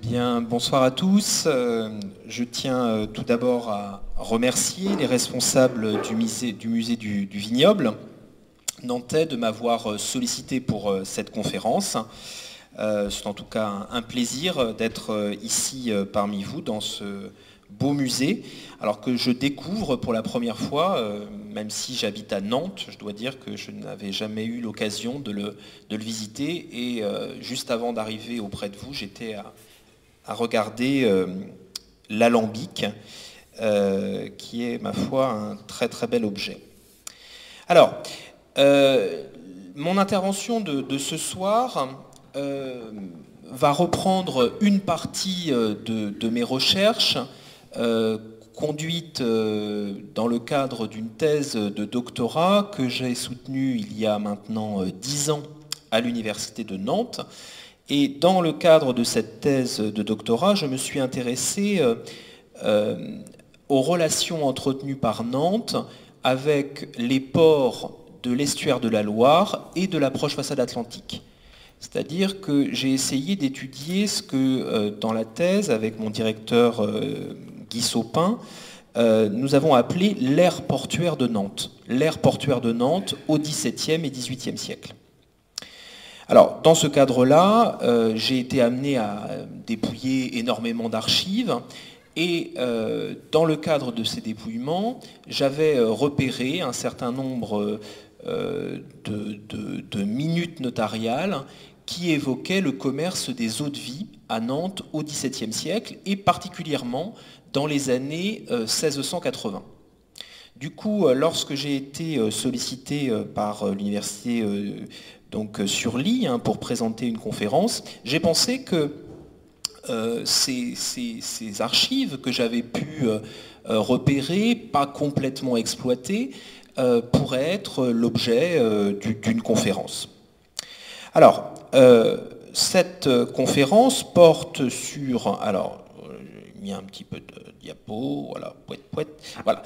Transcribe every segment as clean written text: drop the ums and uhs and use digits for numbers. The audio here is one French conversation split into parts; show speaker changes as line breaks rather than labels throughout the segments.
Bien, bonsoir à tous. Je tiens tout d'abord à remercier les responsables du musée du Vignoble nantais de m'avoir sollicité pour cette conférence. C'est en tout cas un plaisir d'être ici parmi vous dans ce beau musée, alors que je découvre pour la première fois, même si j'habite à Nantes, je dois dire que je n'avais jamais eu l'occasion de le visiter, et juste avant d'arriver auprès de vous, j'étais à regarder l'alambic, qui est, ma foi, un très très bel objet. Alors, mon intervention de ce soir va reprendre une partie de mes recherches conduites dans le cadre d'une thèse de doctorat que j'ai soutenue il y a maintenant 10 ans à l'université de Nantes. Et dans le cadre de cette thèse de doctorat, je me suis intéressé aux relations entretenues par Nantes avec les ports de l'estuaire de la Loire et de l'approche façade atlantique. C'est-à-dire que j'ai essayé d'étudier ce que, dans la thèse, avec mon directeur Guy Saupin, nous avons appelé l'ère portuaire de Nantes. L'ère portuaire de Nantes au XVIIe et XVIIIe siècle. Alors, dans ce cadre-là, j'ai été amené à dépouiller énormément d'archives et dans le cadre de ces dépouillements, j'avais repéré un certain nombre de minutes notariales qui évoquaient le commerce des eaux-de-vie à Nantes au XVIIe siècle et particulièrement dans les années 1680. Du coup, lorsque j'ai été sollicité par l'université sur Lille pour présenter une conférence, j'ai pensé que ces archives que j'avais pu repérer, pas complètement exploitées, pourraient être l'objet d'une conférence. Alors, cette conférence porte sur... Alors, j'ai mis un petit peu de diapo, voilà, voilà.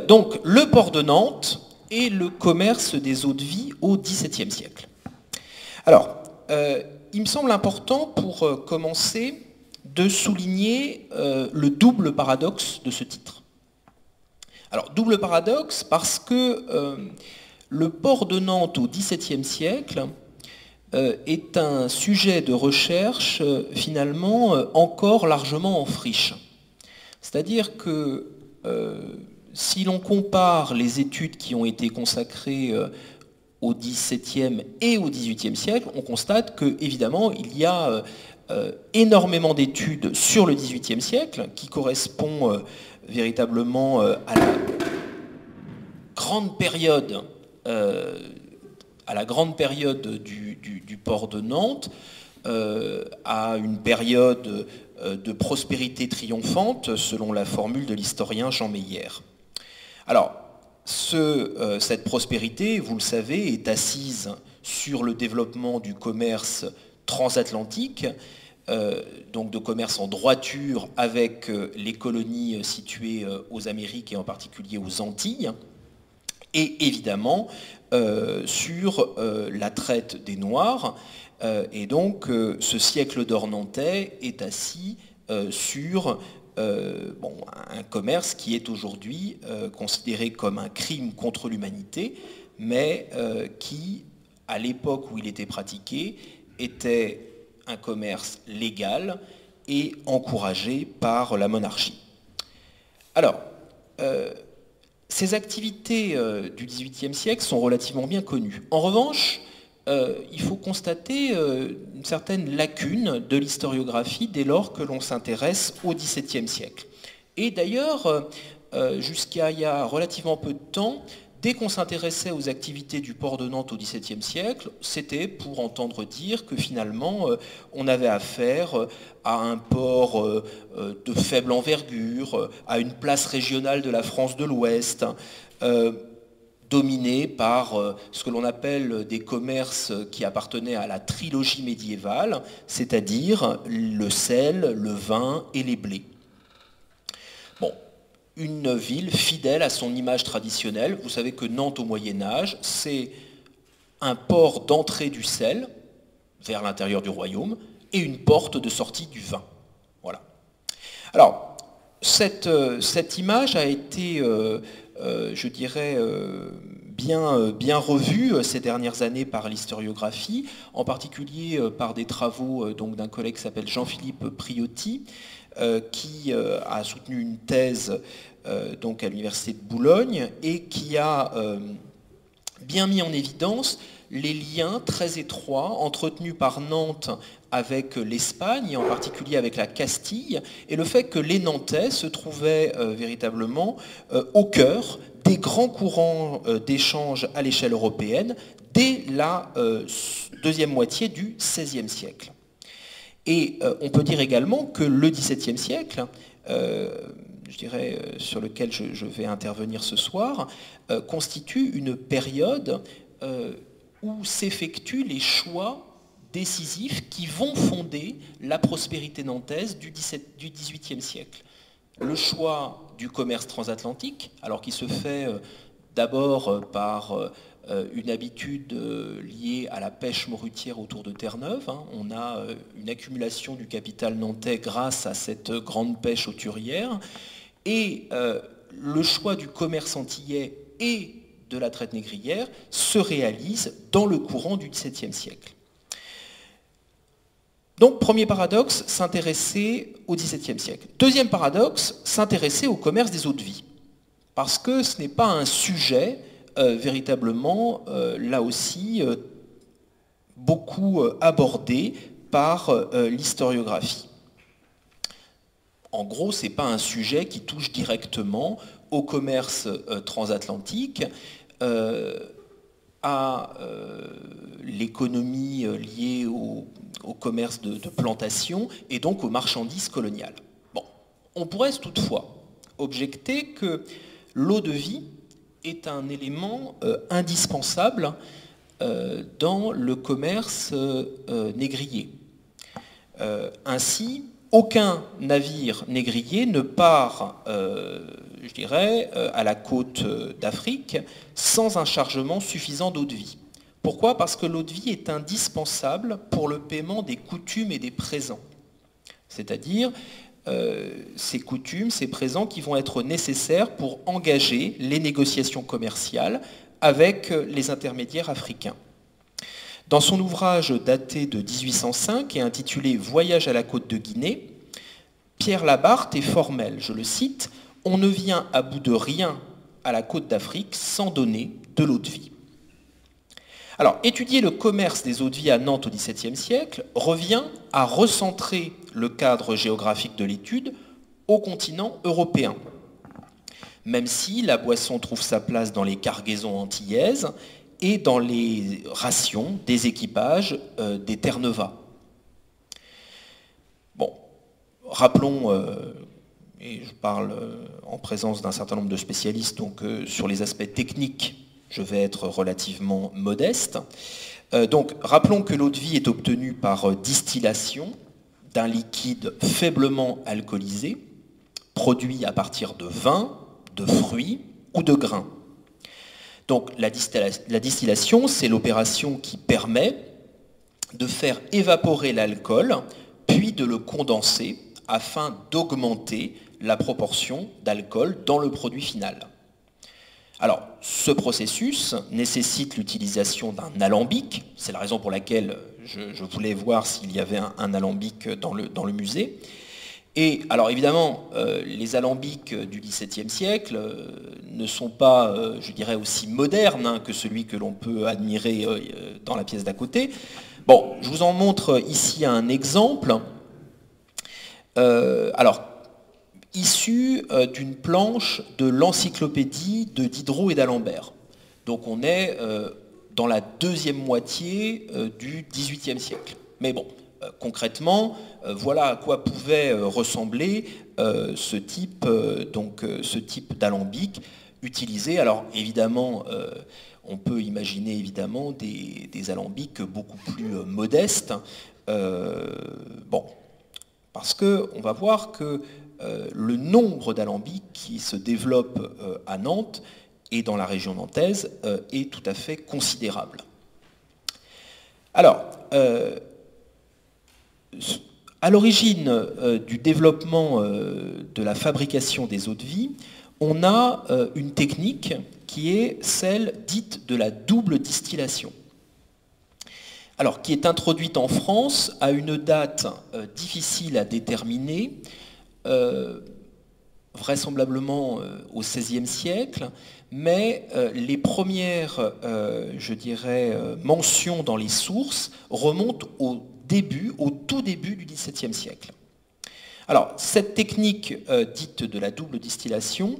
Donc, le port de Nantes et le commerce des eaux-de-vie au XVIIe siècle. Alors, il me semble important pour commencer de souligner le double paradoxe de ce titre. Alors, double paradoxe parce que le port de Nantes au XVIIe siècle est un sujet de recherche finalement encore largement en friche. C'est-à-dire que si l'on compare les études qui ont été consacrées au XVIIe et au XVIIIe siècle, on constate que, évidemment, il y a énormément d'études sur le XVIIIe siècle qui correspond véritablement à la grande période, du port de Nantes, à une période de prospérité triomphante, selon la formule de l'historien Jean Meyer. Alors, cette prospérité, vous le savez, est assise sur le développement du commerce transatlantique, donc de commerce en droiture avec les colonies situées aux Amériques et en particulier aux Antilles, et évidemment sur la traite des Noirs. Et donc ce siècle d'or nantais est assis sur un commerce qui est aujourd'hui considéré comme un crime contre l'humanité, mais qui, à l'époque où il était pratiqué, était un commerce légal et encouragé par la monarchie. Alors, ces activités du XVIIIe siècle sont relativement bien connues. En revanche, il faut constater une certaine lacune de l'historiographie dès lors que l'on s'intéresse au XVIIe siècle. Et d'ailleurs, jusqu'à il y a relativement peu de temps, dès qu'on s'intéressait aux activités du port de Nantes au XVIIe siècle, c'était pour entendre dire que finalement, on avait affaire à un port de faible envergure, à une place régionale de la France de l'Ouest, dominé par ce que l'on appelle des commerces qui appartenaient à la trilogie médiévale, c'est-à-dire le sel, le vin et les blés. Bon, une ville fidèle à son image traditionnelle. Vous savez que Nantes au Moyen-Âge, c'est un port d'entrée du sel vers l'intérieur du royaume et une porte de sortie du vin. Alors, cette image a été, je dirais, bien revue ces dernières années par l'historiographie, en particulier par des travaux d'un collègue qui s'appelle Jean-Philippe Priotti, qui a soutenu une thèse donc à l'Université de Boulogne et qui a bien mis en évidence les liens très étroits entretenus par Nantes avec l'Espagne, et en particulier avec la Castille, et le fait que les Nantais se trouvaient véritablement au cœur des grands courants d'échange à l'échelle européenne dès la deuxième moitié du XVIe siècle. Et on peut dire également que le XVIIe siècle, je dirais, sur lequel je vais intervenir ce soir, constitue une période où s'effectuent les choix décisifs qui vont fonder la prospérité nantaise du XVIIIe siècle. Le choix du commerce transatlantique, alors qui se fait d'abord par une habitude liée à la pêche morutière autour de Terre-Neuve. On a une accumulation du capital nantais grâce à cette grande pêche hauturière. Et le choix du commerce antillais et de la traite négrière se réalise dans le courant du XVIIe siècle. Donc, premier paradoxe, s'intéresser au XVIIe siècle. Deuxième paradoxe, s'intéresser au commerce des eaux-de-vie. Parce que ce n'est pas un sujet véritablement, là aussi, beaucoup abordé par l'historiographie. En gros, ce n'est pas un sujet qui touche directement au commerce transatlantique, à l'économie liée au commerce de plantation et donc aux marchandises coloniales. Bon, on pourrait toutefois objecter que l'eau-de-vie est un élément indispensable dans le commerce négrier. Ainsi, aucun navire négrier ne part, je dirais, à la côte d'Afrique sans un chargement suffisant d'eau-de-vie. Pourquoi ? Parce que l'eau-de-vie est indispensable pour le paiement des coutumes et des présents. C'est-à-dire ces coutumes, ces présents qui vont être nécessaires pour engager les négociations commerciales avec les intermédiaires africains. Dans son ouvrage daté de 1805 et intitulé « Voyage à la côte de Guinée », Pierre Labarthe est formel, je le cite, « On ne vient à bout de rien à la côte d'Afrique sans donner de l'eau-de-vie ». Alors, étudier le commerce des eaux-de-vie à Nantes au XVIIe siècle revient à recentrer le cadre géographique de l'étude au continent européen. Même si la boisson trouve sa place dans les cargaisons antillaises et dans les rations des équipages des Terre-Neuva. Bon, rappelons, et je parle en présence d'un certain nombre de spécialistes, donc sur les aspects techniques, je vais être relativement modeste. Donc, rappelons que l'eau-de-vie est obtenue par distillation d'un liquide faiblement alcoolisé, produit à partir de vin, de fruits ou de grains. Donc, la distillation, c'est l'opération qui permet de faire évaporer l'alcool, puis de le condenser afin d'augmenter la proportion d'alcool dans le produit final. Alors, ce processus nécessite l'utilisation d'un alambic. C'est la raison pour laquelle je voulais voir s'il y avait un alambic dans le musée. Et alors évidemment, les alambics du XVIIe siècle ne sont pas, je dirais, aussi modernes que celui que l'on peut admirer dans la pièce d'à côté. Bon, je vous en montre ici un exemple. Alors, issu d'une planche de l'encyclopédie de Diderot et d'Alembert. Donc on est dans la deuxième moitié du XVIIIe siècle. Mais bon, concrètement, voilà à quoi pouvait ressembler ce type d'alambic utilisé. Alors évidemment, on peut imaginer évidemment des alambics beaucoup plus modestes. Bon, parce qu'on va voir que le nombre d'alambics qui se développent à Nantes et dans la région nantaise est tout à fait considérable. Alors, À l'origine du développement de la fabrication des eaux-de-vie, on a une technique qui est celle dite de la double distillation. Alors, qui est introduite en France à une date difficile à déterminer, vraisemblablement au XVIe siècle, mais les premières, je dirais, mentions dans les sources remontent au tout début du XVIIe siècle. Alors, cette technique dite de la double distillation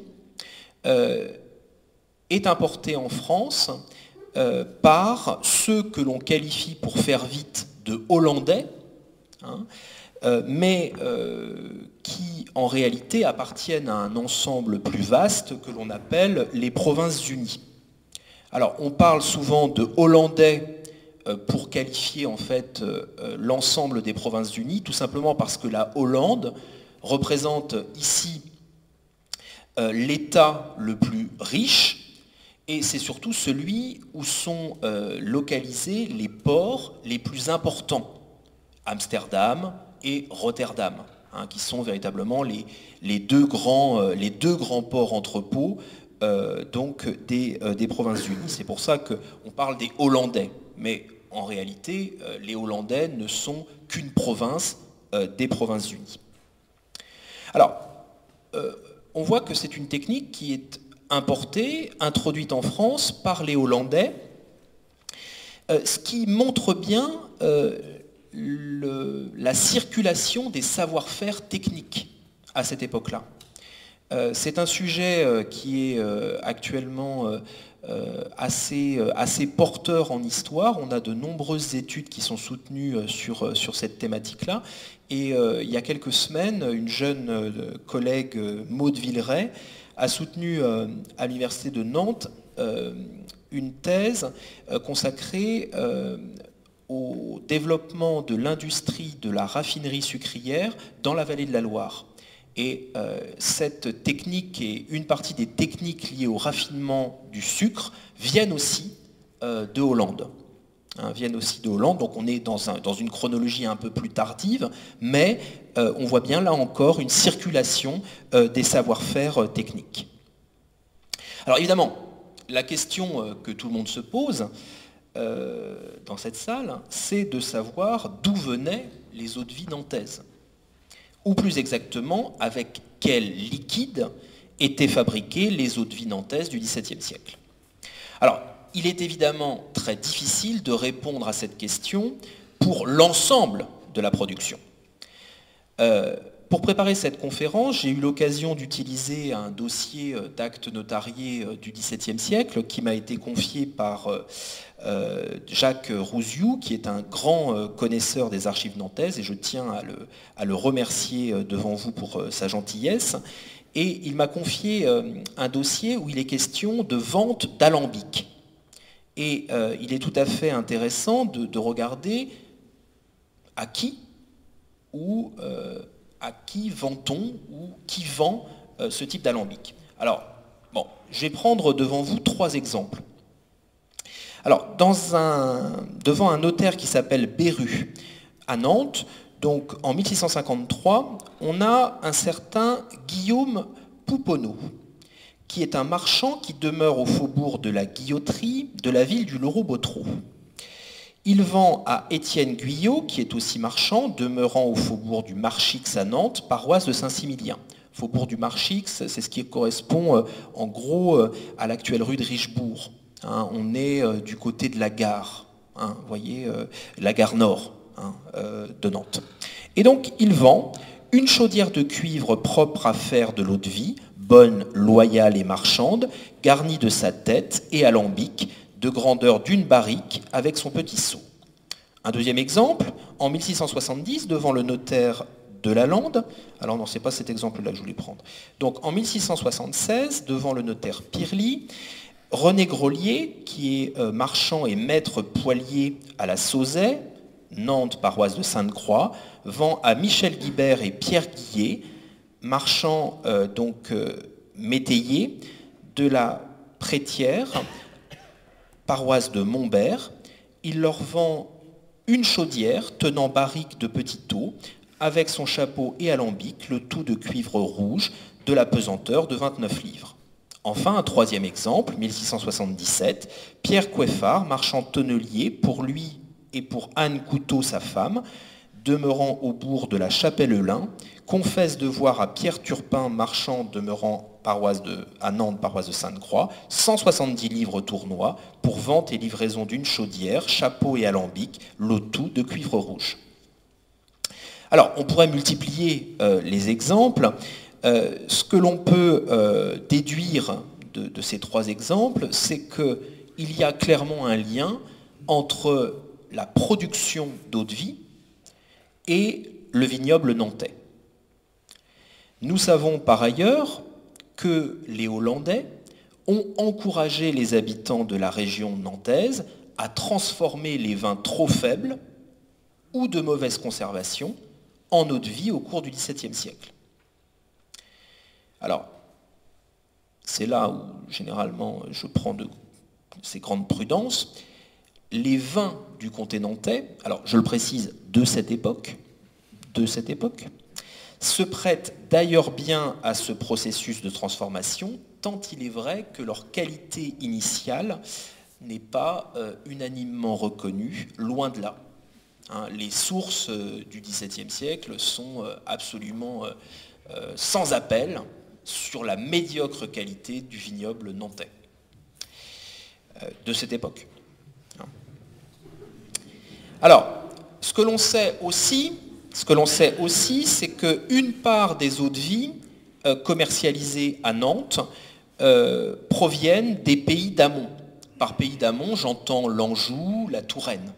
est importée en France par ceux que l'on qualifie, pour faire vite, de Hollandais, hein, mais qui en réalité appartiennent à un ensemble plus vaste que l'on appelle les Provinces-Unies. Alors, on parle souvent de Hollandais pour qualifier en fait l'ensemble des Provinces-Unies, tout simplement parce que la Hollande représente ici l'État le plus riche, et c'est surtout celui où sont localisés les ports les plus importants, Amsterdam et Rotterdam, hein, qui sont véritablement les deux grands ports entrepôts donc des Provinces-Unies. C'est pour ça qu'on parle des Hollandais, mais en réalité, les Hollandais ne sont qu'une province des Provinces-Unies. Alors, on voit que c'est une technique qui est importée, introduite en France par les Hollandais, ce qui montre bien la circulation des savoir-faire techniques à cette époque-là. C'est un sujet qui est actuellement assez porteur en histoire. On a de nombreuses études qui sont soutenues sur cette thématique-là. Et il y a quelques semaines, une jeune collègue, Maude Villeray, a soutenu à l'université de Nantes une thèse consacrée au développement de l'industrie de la raffinerie sucrière dans la vallée de la Loire. Et cette technique et une partie des techniques liées au raffinement du sucre viennent aussi de Hollande. Viennent aussi de Hollande, donc on est dans une chronologie un peu plus tardive, mais on voit bien là encore une circulation des savoir-faire techniques. Alors évidemment, la question que tout le monde se pose dans cette salle, c'est de savoir d'où venaient les eaux-de-vie nantaises. Ou plus exactement, avec quel liquide étaient fabriquées les eaux-de-vie nantaises du XVIIe siècle. Alors, il est évidemment très difficile de répondre à cette question pour l'ensemble de la production. Pour préparer cette conférence, j'ai eu l'occasion d'utiliser un dossier d'actes notariés du XVIIe siècle qui m'a été confié par Jacques Rouziou, qui est un grand connaisseur des archives nantaises, et je tiens à le remercier devant vous pour sa gentillesse. Et il m'a confié un dossier où il est question de vente d'alambics. Et il est tout à fait intéressant de regarder à qui ou à qui vend-on ou qui vend ce type d'alambic. Alors, bon, je vais prendre devant vous 3 exemples. Alors, devant un notaire qui s'appelle Beru à Nantes, donc en 1653, on a un certain Guillaume Pouponneau, qui est un marchand qui demeure au faubourg de la Guilloterie de la ville du Lorot-Bottereau. Il vend à Étienne Guyot, qui est aussi marchand, demeurant au faubourg du Marchix à Nantes, paroisse de Saint-Similien. Faubourg du Marchix, c'est ce qui correspond en gros à l'actuelle rue de Richebourg. Hein, on est du côté de la gare, hein, vous voyez, la gare nord de Nantes. Et donc il vend une chaudière de cuivre propre à faire de l'eau-de-vie, bonne, loyale et marchande, garnie de sa tête et alambic, de grandeur d'une barrique avec son petit seau. Un deuxième exemple, en 1670, devant le notaire de la Lande, alors non, c'est pas cet exemple-là que je voulais prendre. Donc en 1676, devant le notaire Pirly, René Grolier, qui est marchand et maître poilier à la Sauzet, Nantes, paroisse de Sainte-Croix, vend à Michel Guibert et Pierre Guillet, marchands métayers de la Prétière, paroisse de Montbert. Il leur vend une chaudière tenant barrique de petite eau avec son chapeau et alambic, le tout de cuivre rouge, de la pesanteur de 29 livres. Enfin, un troisième exemple, 1677, Pierre Coiffard, marchand tonnelier, pour lui et pour Anne Couteau, sa femme, demeurant au bourg de la Chapelle-Lin, confesse de voir à Pierre Turpin, marchand demeurant à Nantes, paroisse de Sainte-Croix, 170 livres tournois pour vente et livraison d'une chaudière, chapeau et alambic, le tout de cuivre rouge. Alors, on pourrait multiplier les exemples. Ce que l'on peut déduire de ces trois exemples, c'est qu'il y a clairement un lien entre la production d'eau-de-vie et le vignoble nantais. Nous savons par ailleurs que les Hollandais ont encouragé les habitants de la région nantaise à transformer les vins trop faibles ou de mauvaise conservation en eau-de-vie au cours du XVIIe siècle. Alors, c'est là où généralement je prends de ces grandes prudences. Les vins du comté nantais, alors je le précise, de cette époque, se prêtent d'ailleurs bien à ce processus de transformation, tant il est vrai que leur qualité initiale n'est pas unanimement reconnue, loin de là. Les sources du XVIIe siècle sont absolument sans appel sur la médiocre qualité du vignoble nantais de cette époque. Alors, ce que l'on sait aussi, c'est qu'une part des eaux-de-vie commercialisées à Nantes proviennent des pays d'amont. Par pays d'amont, j'entends l'Anjou, la Touraine.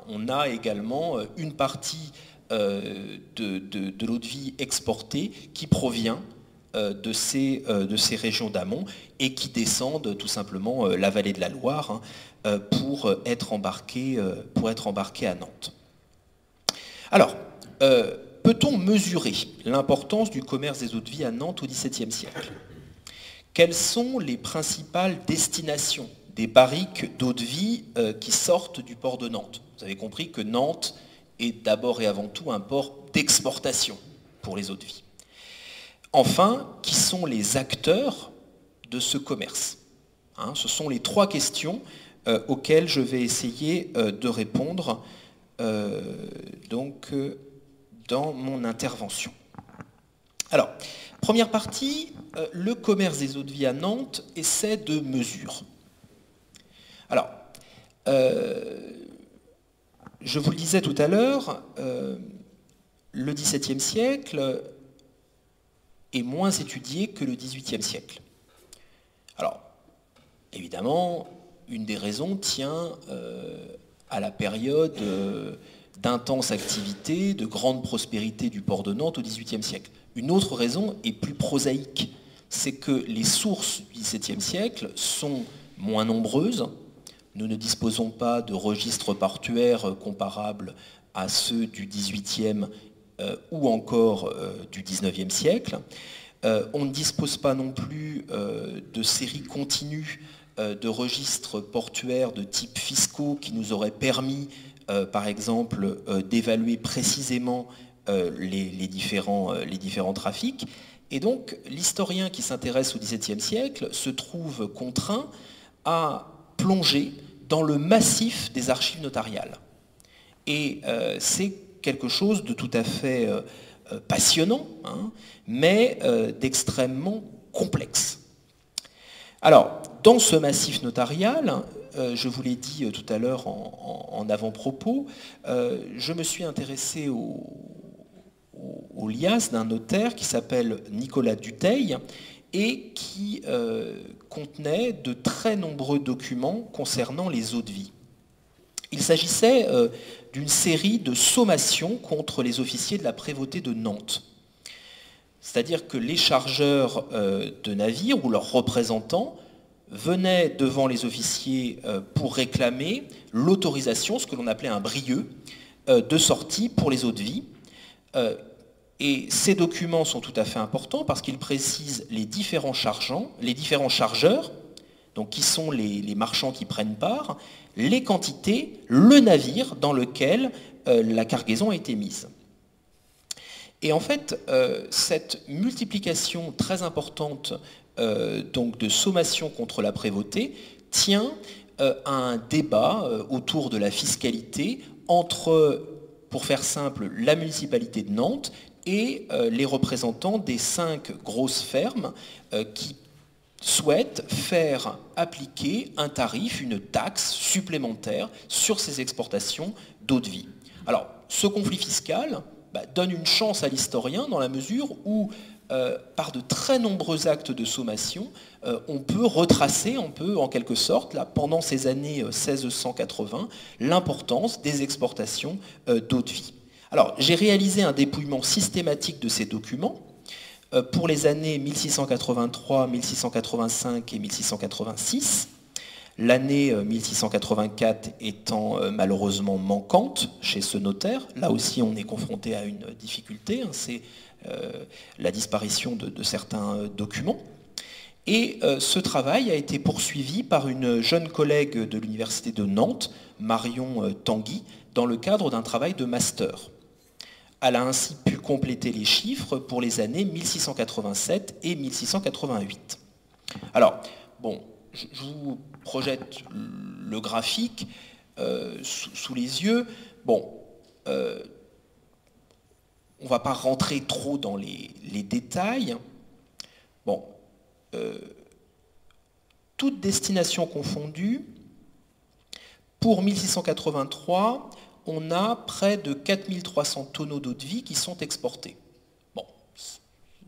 On a également une partie de l'eau-de-vie exportée qui provient de ces régions d'amont et qui descendent tout simplement la vallée de la Loire pour être embarqués à Nantes. Alors, peut-on mesurer l'importance du commerce des eaux-de-vie à Nantes au XVIIe siècle? Quelles sont les principales destinations des barriques d'eau-de-vie qui sortent du port de Nantes? Vous avez compris que Nantes est d'abord et avant tout un port d'exportation pour les eaux-de-vie. Enfin, qui sont les acteurs de ce commerce? Ce sont les trois questions auxquelles je vais essayer de répondre dans mon intervention. Alors, première partie, le commerce des eaux-de-vie à Nantes essaie de mesure. Alors, je vous le disais tout à l'heure, le XVIIe siècle est moins étudié que le XVIIIe siècle. Alors, évidemment, une des raisons tient à la période d'intense activité, de grande prospérité du port de Nantes au XVIIIe siècle. Une autre raison est plus prosaïque, c'est que les sources du XVIIe siècle sont moins nombreuses. Nous ne disposons pas de registres portuaires comparables à ceux du XVIIIe ou encore du XIXe siècle. On ne dispose pas non plus de séries continues de registres portuaires de type fiscaux qui nous auraient permis, par exemple, d'évaluer précisément les différents trafics. Et donc, l'historien qui s'intéresse au XVIIe siècle se trouve contraint à plonger dans le massif des archives notariales. Et c'est quelque chose de tout à fait passionnant, mais d'extrêmement complexe. Alors, dans ce massif notarial, je vous l'ai dit tout à l'heure en avant-propos, je me suis intéressé au lias d'un notaire qui s'appelle Nicolas Dutheil et qui contenait de très nombreux documents concernant les eaux-de-vie. Il s'agissait d'une série de sommations contre les officiers de la prévôté de Nantes. C'est-à-dire que les chargeurs de navires ou leurs représentants venaient devant les officiers pour réclamer l'autorisation, ce que l'on appelait un brieux, de sortie pour les eaux-de-vie. Et ces documents sont tout à fait importants parce qu'ils précisent les différents chargeurs, donc qui sont les marchands qui prennent part, les quantités, le navire dans lequel la cargaison a été mise. Et en fait, cette multiplication très importante donc de sommations contre la prévôté tient à un débat autour de la fiscalité entre, pour faire simple, la municipalité de Nantes et les représentants des 5 grosses fermes qui souhaitent faire appliquer un tarif, une taxe supplémentaire sur ces exportations d'eau de vie. Alors, ce conflit fiscal donne une chance à l'historien dans la mesure où, par de très nombreux actes de sommation, on peut retracer, en quelque sorte, là, pendant ces années 1680, l'importance des exportations d'eau de vie. Alors, j'ai réalisé un dépouillement systématique de ces documents pour les années 1683, 1685 et 1686. L'année 1684 étant malheureusement manquante chez ce notaire. Là aussi, on est confronté à une difficulté, c'est la disparition de certains documents. Et ce travail a été poursuivi par une jeune collègue de l'université de Nantes, Marion Tanguy, dans le cadre d'un travail de master. Elle a ainsi pu compléter les chiffres pour les années 1687 et 1688. Alors, bon, je vous projette le graphique sous les yeux. Bon, on ne va pas rentrer trop dans les détails. Bon, toutes destinations confondues, pour 1683, on a près de 4300 tonneaux d'eau de vie qui sont exportés. Bon,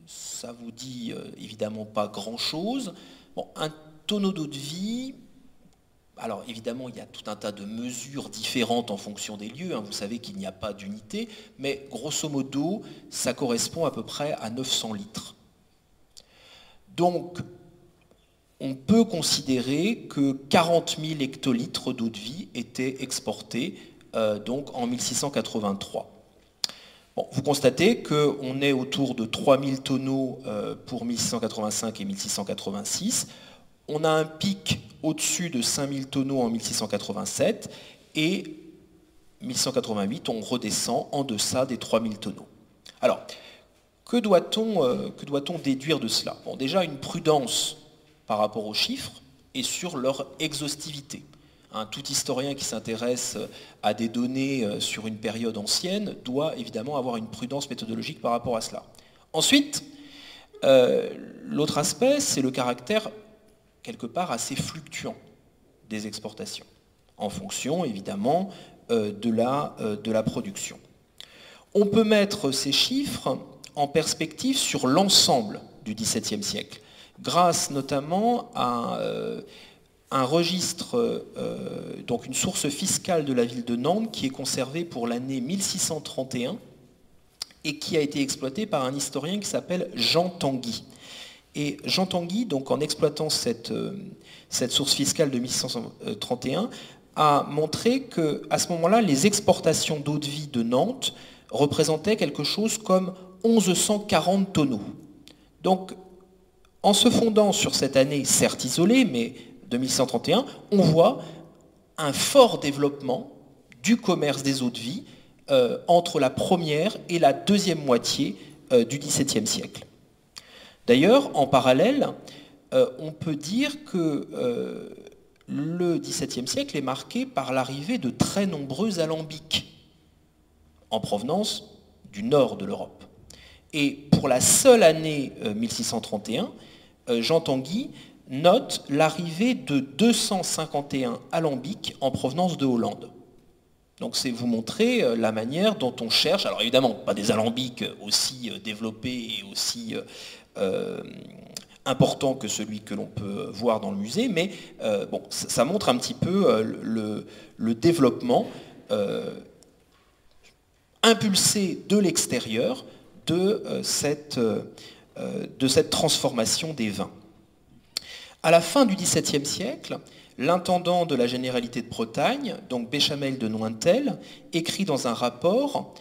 ça vous dit évidemment pas grand-chose. Bon, un tonneau d'eau de vie, alors évidemment il y a tout un tas de mesures différentes en fonction des lieux, vous savez qu'il n'y a pas d'unité, mais grosso modo ça correspond à peu près à 900 litres. Donc on peut considérer que 40 000 hectolitres d'eau de vie étaient exportés donc en 1683. Bon, vous constatez qu'on est autour de 3000 tonneaux pour 1685 et 1686. On a un pic au-dessus de 5000 tonneaux en 1687 et 1188, on redescend en deçà des 3000 tonneaux. Alors, que doit-on déduire de cela? Bon, déjà, une prudence par rapport aux chiffres et sur leur exhaustivité. Tout historien qui s'intéresse à des données sur une période ancienne doit évidemment avoir une prudence méthodologique par rapport à cela. Ensuite, l'autre aspect, c'est le caractère quelque part assez fluctuant des exportations, en fonction évidemment de la production. On peut mettre ces chiffres en perspective sur l'ensemble du XVIIe siècle, grâce notamment à un registre, donc une source fiscale de la ville de Nantes qui est conservée pour l'année 1631 et qui a été exploitée par un historien qui s'appelle Jean Tanguy. Et Jean Tanguy, donc en exploitant cette source fiscale de 1631, a montré qu'à ce moment-là, les exportations d'eau de vie de Nantes représentaient quelque chose comme 1140 tonneaux. Donc, en se fondant sur cette année, certes isolée, mais de 1631, on voit un fort développement du commerce des eaux de vie entre la première et la deuxième moitié du XVIIe siècle. D'ailleurs, en parallèle, on peut dire que le XVIIe siècle est marqué par l'arrivée de très nombreux alambics en provenance du nord de l'Europe. Et pour la seule année 1631, Jean Tanguy note l'arrivée de 251 alambics en provenance de Hollande. Donc c'est vous montrer la manière dont on cherche, alors évidemment pas des alambics aussi développés et aussi importants que celui que l'on peut voir dans le musée, mais bon, ça montre un petit peu le développement impulsé de l'extérieur de cette transformation des vins. À la fin du XVIIe siècle, l'intendant de la Généralité de Bretagne, donc Béchamel de Nointel, écrit dans un rapport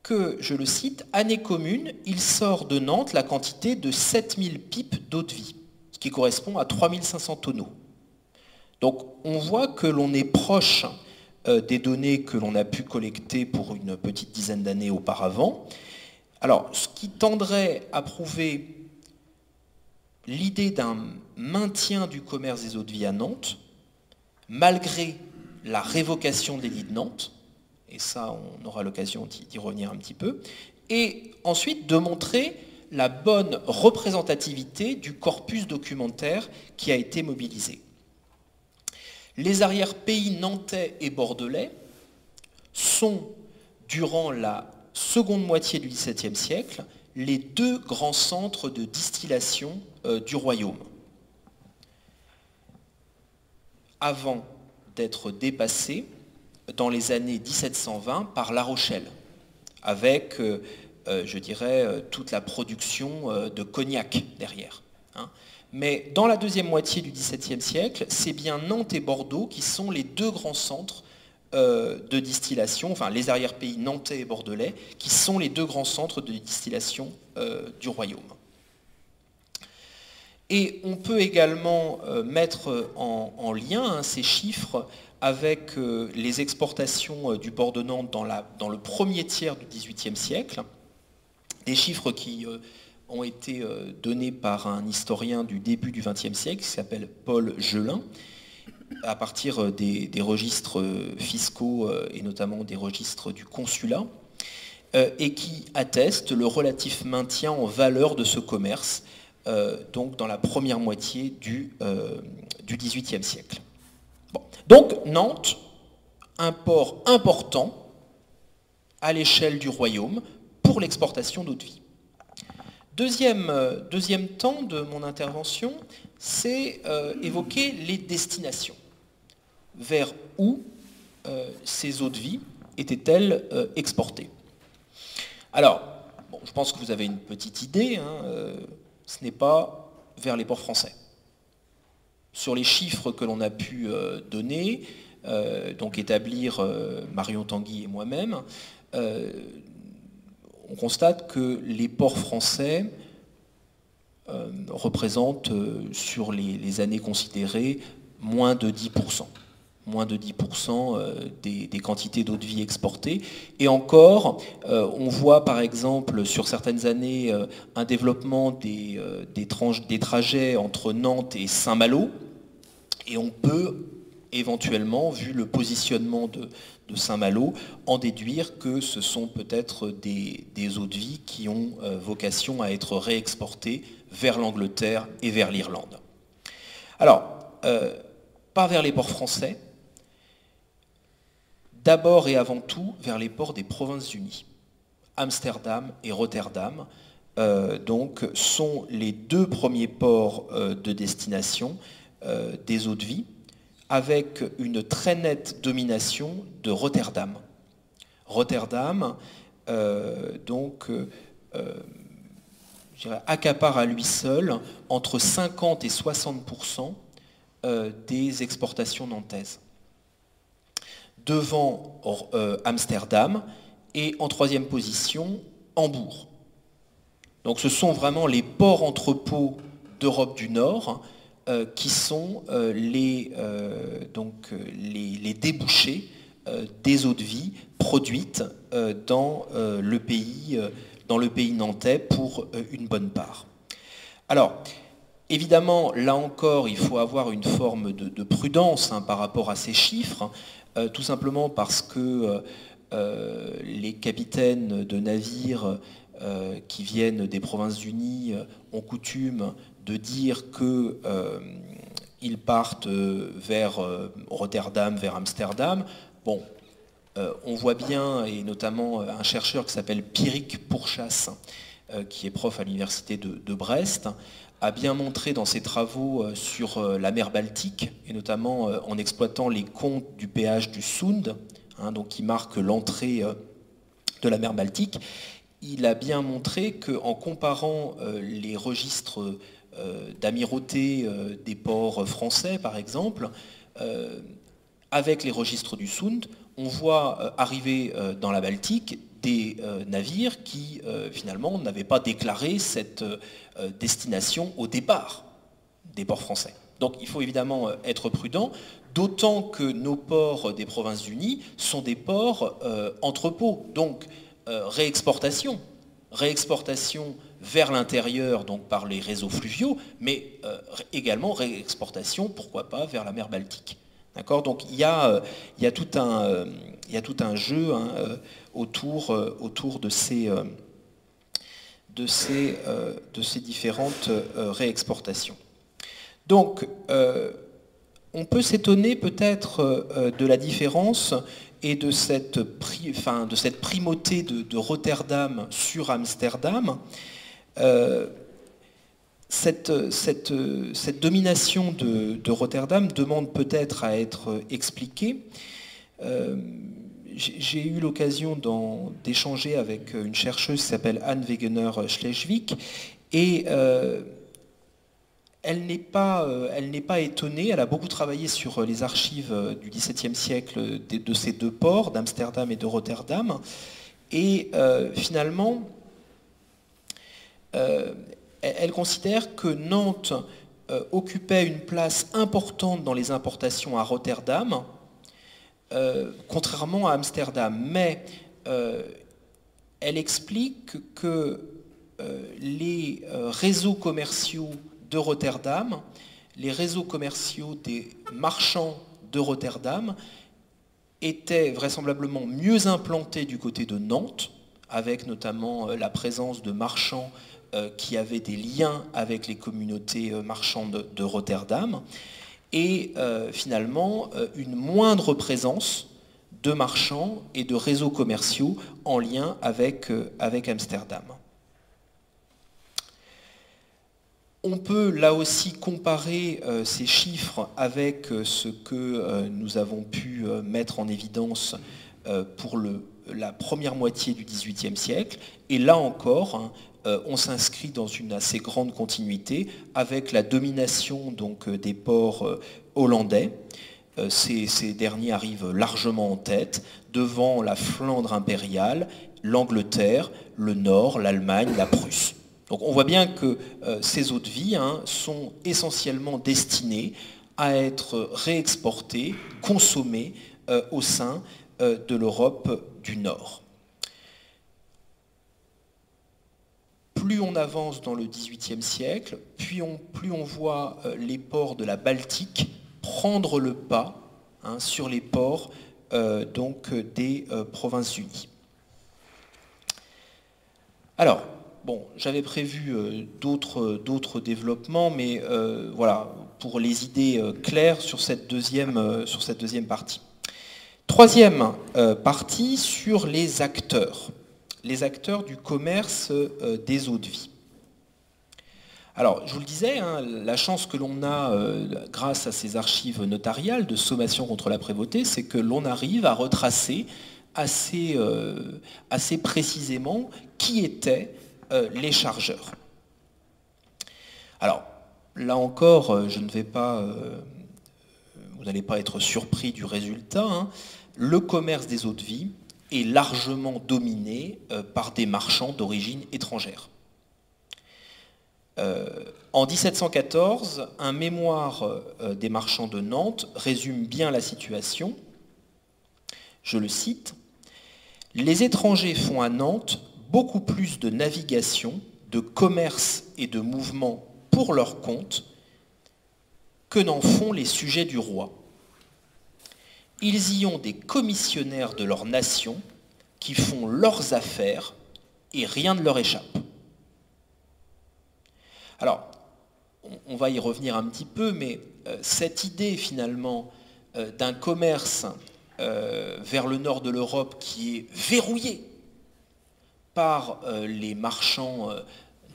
que, je le cite, « Année commune, il sort de Nantes la quantité de 7000 pipes d'eau de vie, ce qui correspond à 3500 tonneaux. » Donc on voit que l'on est proche des données que l'on a pu collecter pour une petite dizaine d'années auparavant, Alors, ce qui tendrait à prouver l'idée d'un maintien du commerce des eaux de vie à Nantes, malgré la révocation de l'édit de Nantes, et ça on aura l'occasion d'y revenir un petit peu, et ensuite de montrer la bonne représentativité du corpus documentaire qui a été mobilisé. Les arrière-pays nantais et bordelais sont, durant la seconde moitié du XVIIe siècle, les deux grands centres de distillation du royaume, avant d'être dépassés dans les années 1720 par La Rochelle, avec, je dirais, toute la production de cognac derrière. Mais dans la deuxième moitié du XVIIe siècle, c'est bien Nantes et Bordeaux qui sont les deux grands centres de distillation, enfin les arrière-pays nantais et bordelais, qui sont les deux grands centres de distillation du royaume. Et on peut également mettre en lien ces chiffres avec les exportations du port de Nantes dans le premier tiers du XVIIIe siècle, des chiffres qui ont été donnés par un historien du début du XXe siècle qui s'appelle Paul Gelin, à partir des registres fiscaux et notamment des registres du consulat, et qui atteste le relatif maintien en valeur de ce commerce donc dans la première moitié du XVIIIe siècle. Bon. Donc Nantes, un port important à l'échelle du royaume pour l'exportation d'eau de vie. Deuxième temps de mon intervention, c'est évoquer les destinations. Vers où ces eaux de vie étaient-elles exportées? Alors, bon, je pense que vous avez une petite idée, ce n'est pas vers les ports français. Sur les chiffres que l'on a pu donner, donc établir Marion Tanguy et moi-même, on constate que les ports français représentent sur les années considérées moins de 10%. Moins de 10% des quantités d'eau de vie exportées. Et encore, on voit par exemple sur certaines années un développement des trajets entre Nantes et Saint-Malo. Et on peut éventuellement, vu le positionnement de Saint-Malo, en déduire que ce sont peut-être des eaux de vie qui ont vocation à être réexportées vers l'Angleterre et vers l'Irlande. Alors, pas vers les ports français, d'abord et avant tout vers les ports des Provinces-Unies. Amsterdam et Rotterdam donc, sont les deux premiers ports de destination des eaux de vie, avec une très nette domination de Rotterdam. Rotterdam donc, je dirais, accapare à lui seul entre 50 et 60% des exportations nantaises. Devant Amsterdam et en troisième position, Hambourg. Donc ce sont vraiment les ports entrepôts d'Europe du Nord qui sont les débouchés des eaux de vie produites dans le pays nantais pour une bonne part. Alors, évidemment, là encore, il faut avoir une forme de prudence par rapport à ces chiffres, tout simplement parce que les capitaines de navires qui viennent des Provinces-Unies ont coutume de dire qu'ils partent vers Rotterdam, vers Amsterdam. Bon, on voit bien, et notamment un chercheur qui s'appelle Pierrick Pourchasse, qui est prof à l'université de Brest, a bien montré dans ses travaux sur la mer Baltique, et notamment en exploitant les comptes du péage du Sund, donc qui marque l'entrée de la mer Baltique, il a bien montré qu'en comparant les registres d'amirauté des ports français, par exemple, avec les registres du Sund, on voit arriver dans la Baltique des navires qui, finalement, n'avaient pas déclaré cette destination au départ des ports français. Donc il faut évidemment être prudent, d'autant que nos ports des Provinces-Unies sont des ports entrepôts, donc réexportation réexportation vers l'intérieur, donc par les réseaux fluviaux, mais également réexportation, pourquoi pas, vers la mer Baltique. D'accord ? Donc il y a tout un jeu hein, autour de ces différentes réexportations. Donc, on peut s'étonner peut-être de la différence et de cette primauté de Rotterdam sur Amsterdam. Cette domination de Rotterdam demande peut-être à être expliquée. J'ai eu l'occasion d'échanger avec une chercheuse qui s'appelle Anne Wegener-Schleswig et elle n'est pas étonnée, elle a beaucoup travaillé sur les archives du XVIIe siècle de ces deux ports, d'Amsterdam et de Rotterdam, et finalement, elle considère que Nantes occupait une place importante dans les importations à Rotterdam, contrairement à Amsterdam. Mais elle explique que les réseaux commerciaux de Rotterdam, les réseaux commerciaux des marchands de Rotterdam étaient vraisemblablement mieux implantés du côté de Nantes, avec notamment la présence de marchands qui avaient des liens avec les communautés marchandes de Rotterdam, et finalement une moindre présence de marchands et de réseaux commerciaux en lien avec Amsterdam. On peut là aussi comparer ces chiffres avec ce que nous avons pu mettre en évidence pour la première moitié du XVIIIe siècle. Et là encore, hein, on s'inscrit dans une assez grande continuité avec la domination donc, des ports hollandais. Ces derniers arrivent largement en tête, devant la Flandre impériale, l'Angleterre, le Nord, l'Allemagne, la Prusse. Donc on voit bien que ces eaux de vie hein, sont essentiellement destinées à être réexportées, consommées au sein de l'Europe du Nord. Plus on avance dans le XVIIIe siècle, plus on voit les ports de la Baltique prendre le pas hein, sur les ports donc, des Provinces-Unies. Alors, bon, j'avais prévu d'autres développements, mais voilà, pour les idées claires sur cette deuxième partie. Troisième partie sur les acteurs du commerce des eaux de vie. Alors, je vous le disais, hein, la chance que l'on a grâce à ces archives notariales de sommation contre la prévôté, c'est que l'on arrive à retracer assez précisément qui étaient les chargeurs. Alors, là encore, je ne vais pas, vous n'allez pas être surpris du résultat, hein. Le commerce des eaux de vie est largement dominé par des marchands d'origine étrangère. En 1714, un mémoire des marchands de Nantes résume bien la situation. Je le cite. « Les étrangers font à Nantes beaucoup plus de navigation, de commerce et de mouvement pour leur compte que n'en font les sujets du roi. Ils y ont des commissionnaires de leur nation qui font leurs affaires et rien ne leur échappe. » Alors, on va y revenir un petit peu, mais cette idée finalement d'un commerce vers le nord de l'Europe qui est verrouillé par les marchands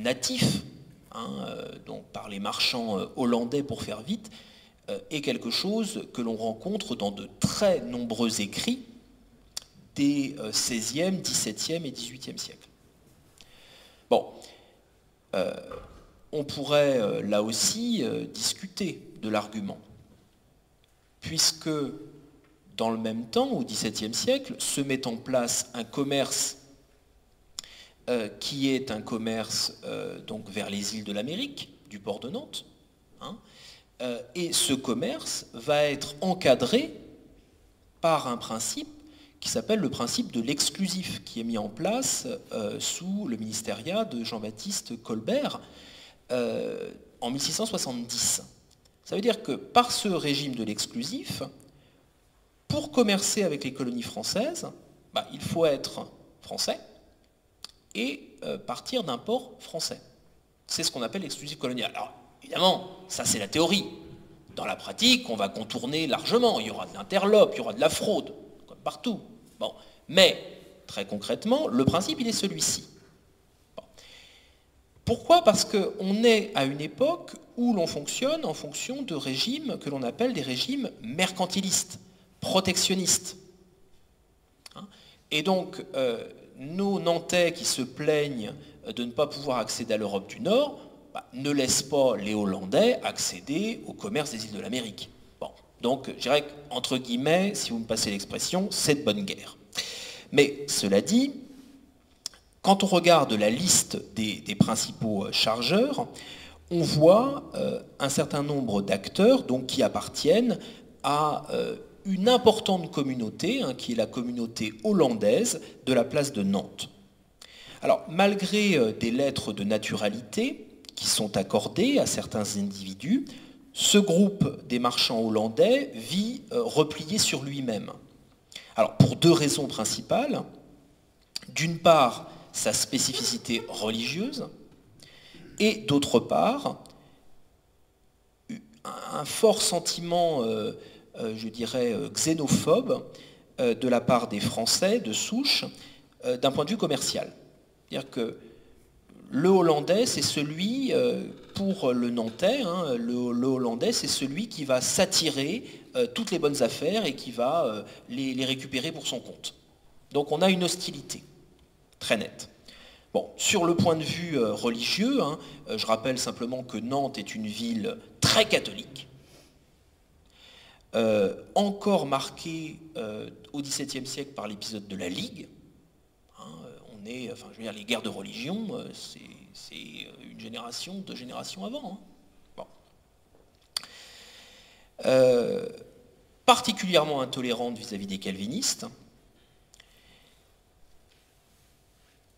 natifs, hein, donc par les marchands hollandais pour faire vite, est quelque chose que l'on rencontre dans de très nombreux écrits des XVIe, XVIIe et XVIIIe siècles. Bon, on pourrait là aussi discuter de l'argument, puisque dans le même temps, au XVIIe siècle, se met en place un commerce qui est un commerce donc vers les îles de l'Amérique, du port de Nantes, hein, et ce commerce va être encadré par un principe qui s'appelle le principe de l'exclusif, qui est mis en place sous le ministériat de Jean-Baptiste Colbert en 1670. Ça veut dire que par ce régime de l'exclusif, pour commercer avec les colonies françaises, il faut être français et partir d'un port français. C'est ce qu'on appelle l'exclusif colonial. Alors, évidemment, ça c'est la théorie. Dans la pratique, on va contourner largement. Il y aura de l'interlope, il y aura de la fraude, comme partout. Bon. Mais, très concrètement, le principe, il est celui-ci. Bon. Pourquoi ? Parce qu'on est à une époque où l'on fonctionne en fonction de régimes que l'on appelle des régimes mercantilistes, protectionnistes. Et donc, nos Nantais qui se plaignent de ne pas pouvoir accéder à l'Europe du Nord, ne laissent pas les Hollandais accéder au commerce des îles de l'Amérique. Bon, donc, je dirais qu'entre guillemets, si vous me passez l'expression, c'est de bonne guerre. Mais cela dit, quand on regarde la liste des principaux chargeurs, on voit un certain nombre d'acteurs qui appartiennent à une importante communauté, qui est la communauté hollandaise de la place de Nantes. Alors, malgré des lettres de naturalité qui sont accordées à certains individus, ce groupe des marchands hollandais vit replié sur lui-même. Alors, pour deux raisons principales. D'une part, sa spécificité religieuse, et d'autre part, un fort sentiment, je dirais, xénophobe de la part des Français de souche, d'un point de vue commercial. C'est-à-dire que le Hollandais, c'est celui, pour le Nantais, le Hollandais, c'est celui qui va s'attirer toutes les bonnes affaires et qui va les récupérer pour son compte. Donc on a une hostilité très nette. Bon, sur le point de vue religieux, je rappelle simplement que Nantes est une ville très catholique, encore marquée au XVIIe siècle par l'épisode de la Ligue. Les guerres de religion, c'est une génération, deux générations avant. Bon. Particulièrement intolérante vis-à-vis des calvinistes.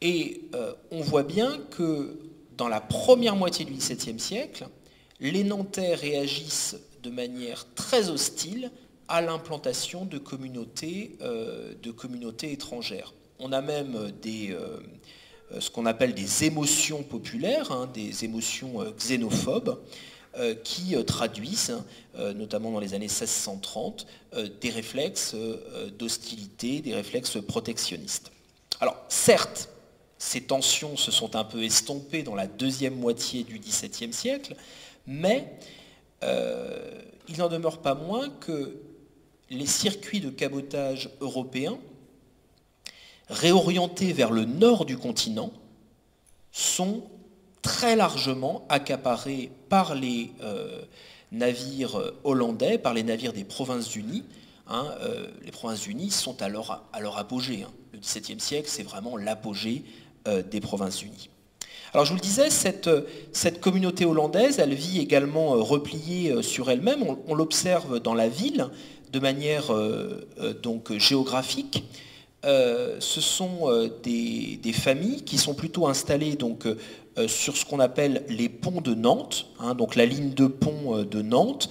Et on voit bien que dans la première moitié du XVIIe siècle, les Nantais réagissent de manière très hostile à l'implantation de communautés étrangères. On a même ce qu'on appelle des émotions populaires, des émotions xénophobes, qui traduisent, notamment dans les années 1630, des réflexes d'hostilité, des réflexes protectionnistes. Alors, certes, ces tensions se sont un peu estompées dans la deuxième moitié du XVIIe siècle, mais il n'en demeure pas moins que les circuits de cabotage européens, réorientés vers le nord du continent, sont très largement accaparés par les navires hollandais, par les navires des Provinces-Unies. Les Provinces-Unies sont à leur apogée. Le XVIIe siècle, c'est vraiment l'apogée des Provinces-Unies. Alors je vous le disais, cette communauté hollandaise, elle vit également repliée sur elle-même. On l'observe dans la ville de manière géographique. Ce sont des familles qui sont plutôt installées sur ce qu'on appelle les ponts de Nantes, donc la ligne de pont de Nantes,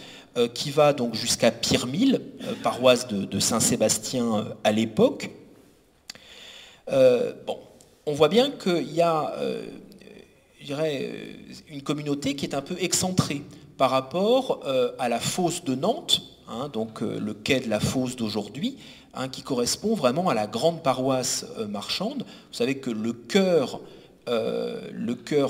qui va donc jusqu'à Pirmil, paroisse de Saint-Sébastien à l'époque. On voit bien qu'il y a une communauté qui est un peu excentrée par rapport à la fosse de Nantes, donc le quai de la fosse d'aujourd'hui, qui correspond vraiment à la grande paroisse marchande. Vous savez que le cœur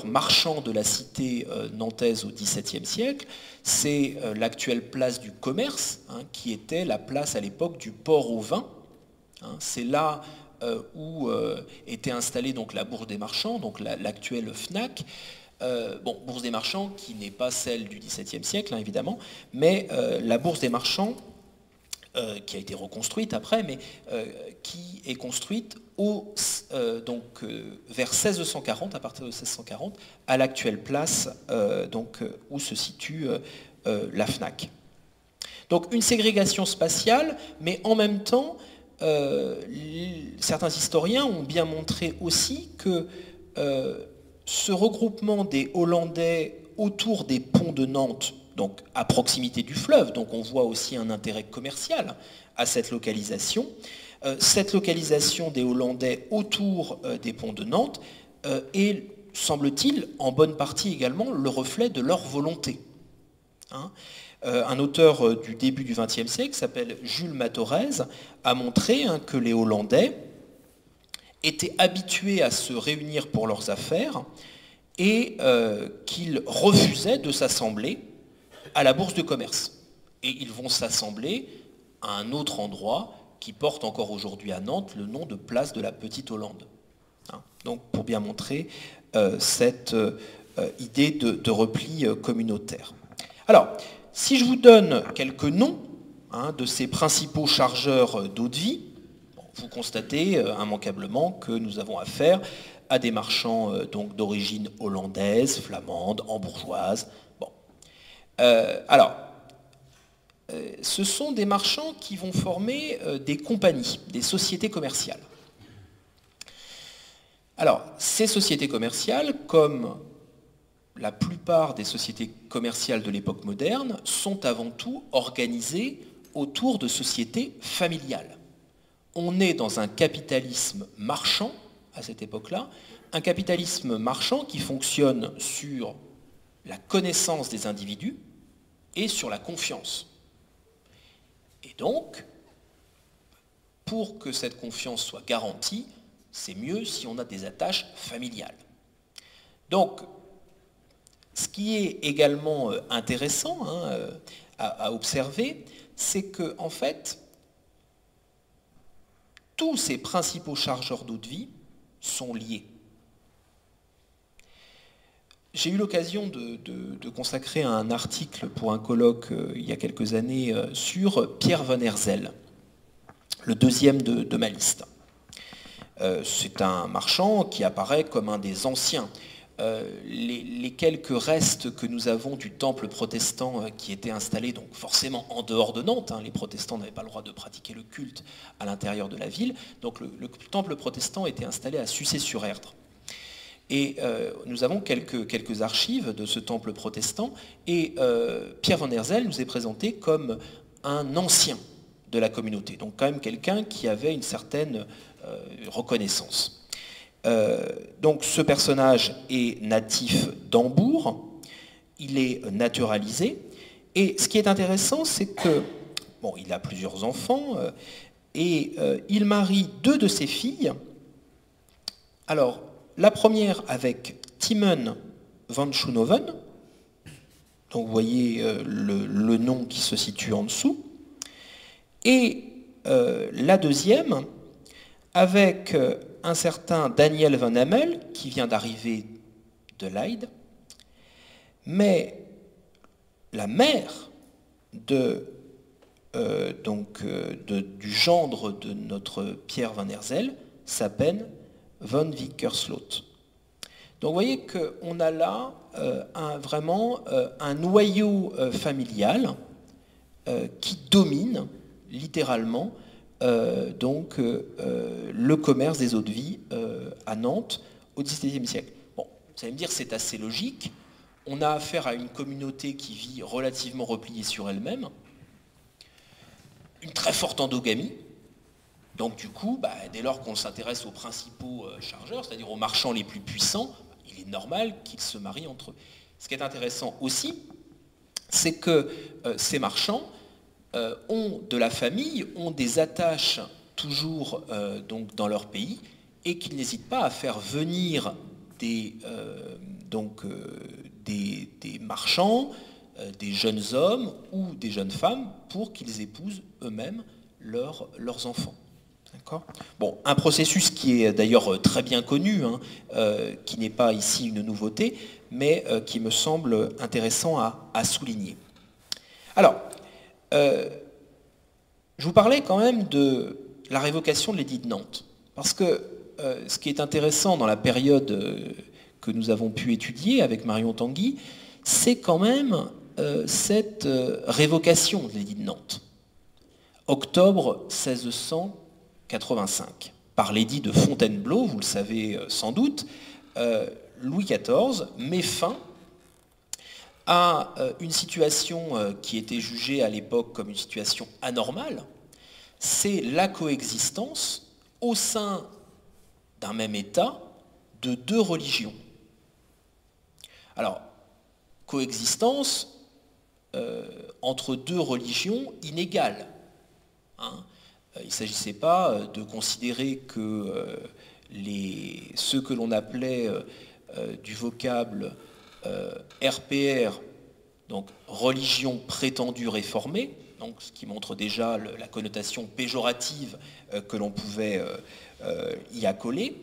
marchand de la cité nantaise au XVIIe siècle, c'est l'actuelle place du commerce, qui était la place à l'époque du port au vin. C'est là où était installée donc la Bourse des Marchands, donc l'actuelle Fnac. Bourse des Marchands qui n'est pas celle du XVIIe siècle, évidemment, mais la Bourse des Marchands, qui a été reconstruite après, mais qui est construite vers 1640, à partir de 1640, à l'actuelle place où se situe la Fnac. Donc une ségrégation spatiale, mais en même temps certains historiens ont bien montré aussi que ce regroupement des Hollandais autour des ponts de Nantes, donc à proximité du fleuve, donc on voit aussi un intérêt commercial à cette localisation. Cette localisation des Hollandais autour des ponts de Nantes est, semble-t-il, en bonne partie également le reflet de leur volonté. Un auteur du début du XXe siècle, qui s'appelle Jules Mathorez, a montré que les Hollandais étaient habitués à se réunir pour leurs affaires et qu'ils refusaient de s'assembler à la bourse de commerce. Et ils vont s'assembler à un autre endroit qui porte encore aujourd'hui à Nantes le nom de place de la Petite Hollande. Donc pour bien montrer cette idée de repli communautaire. Alors, si je vous donne quelques noms de ces principaux chargeurs d'eau-de-vie, vous constatez immanquablement que nous avons affaire à des marchands donc d'origine hollandaise, flamande, hambourgeoise. Bon. Ce sont des marchands qui vont former des compagnies, des sociétés commerciales. Alors, ces sociétés commerciales, comme la plupart des sociétés commerciales de l'époque moderne, sont avant tout organisées autour de sociétés familiales. On est dans un capitalisme marchand, à cette époque-là, un capitalisme marchand qui fonctionne sur la connaissance des individus et sur la confiance. Et donc, pour que cette confiance soit garantie, c'est mieux si on a des attaches familiales. Donc, ce qui est également intéressant à observer, c'est que, en fait, tous ces principaux chargeurs d'eau-de-vie sont liés. J'ai eu l'occasion de consacrer un article pour un colloque il y a quelques années sur Pierre Van Herzl, le deuxième de ma liste. C'est un marchand qui apparaît comme un des anciens. Les quelques restes que nous avons du temple protestant qui était installé donc forcément en dehors de Nantes, les protestants n'avaient pas le droit de pratiquer le culte à l'intérieur de la ville, donc le temple protestant était installé à Sucé-sur-Erdre. Et nous avons quelques archives de ce temple protestant, et Pierre Van Herzl nous est présenté comme un ancien de la communauté, donc quand même quelqu'un qui avait une certaine reconnaissance. Donc ce personnage est natif d'Hambourg, il est naturalisé, et ce qui est intéressant, c'est que, bon, il a plusieurs enfants, et il marie deux de ses filles. Alors, la première avec Timon van Schoonhoven, donc vous voyez le nom qui se situe en dessous, et la deuxième avec un certain Daniel Van Hamel, qui vient d'arriver de Leyde, mais la mère du gendre de notre Pierre Van Herzl s'appelle Van Vickersloot. Donc vous voyez qu'on a là vraiment un noyau familial qui domine littéralement le commerce des eaux-de-vie à Nantes au XVIIe siècle. Bon, vous allez me dire c'est assez logique. On a affaire à une communauté qui vit relativement repliée sur elle-même, une très forte endogamie. Donc du coup, dès lors qu'on s'intéresse aux principaux chargeurs, c'est-à-dire aux marchands les plus puissants, il est normal qu'ils se marient entre eux. Ce qui est intéressant aussi, c'est que ces marchands ont de la famille, ont des attaches toujours dans leur pays, et qu'ils n'hésitent pas à faire venir des marchands, des jeunes hommes ou des jeunes femmes pour qu'ils épousent eux-mêmes leurs enfants. Bon, un processus qui est d'ailleurs très bien connu, qui n'est pas ici une nouveauté, mais qui me semble intéressant à souligner. Alors, je vous parlais quand même de la révocation de l'édit de Nantes, parce que ce qui est intéressant dans la période que nous avons pu étudier avec Marion Tanguy, c'est quand même cette révocation de l'édit de Nantes. Octobre 1640. 85. Par l'édit de Fontainebleau, vous le savez sans doute, Louis XIV met fin à une situation qui était jugée à l'époque comme une situation anormale, c'est la coexistence au sein d'un même État de deux religions. Alors, coexistence entre deux religions inégales. Hein. Il ne s'agissait pas de considérer que ceux que l'on appelait du vocable RPR, donc religion prétendue réformée, donc ce qui montre déjà la connotation péjorative que l'on pouvait y accoler.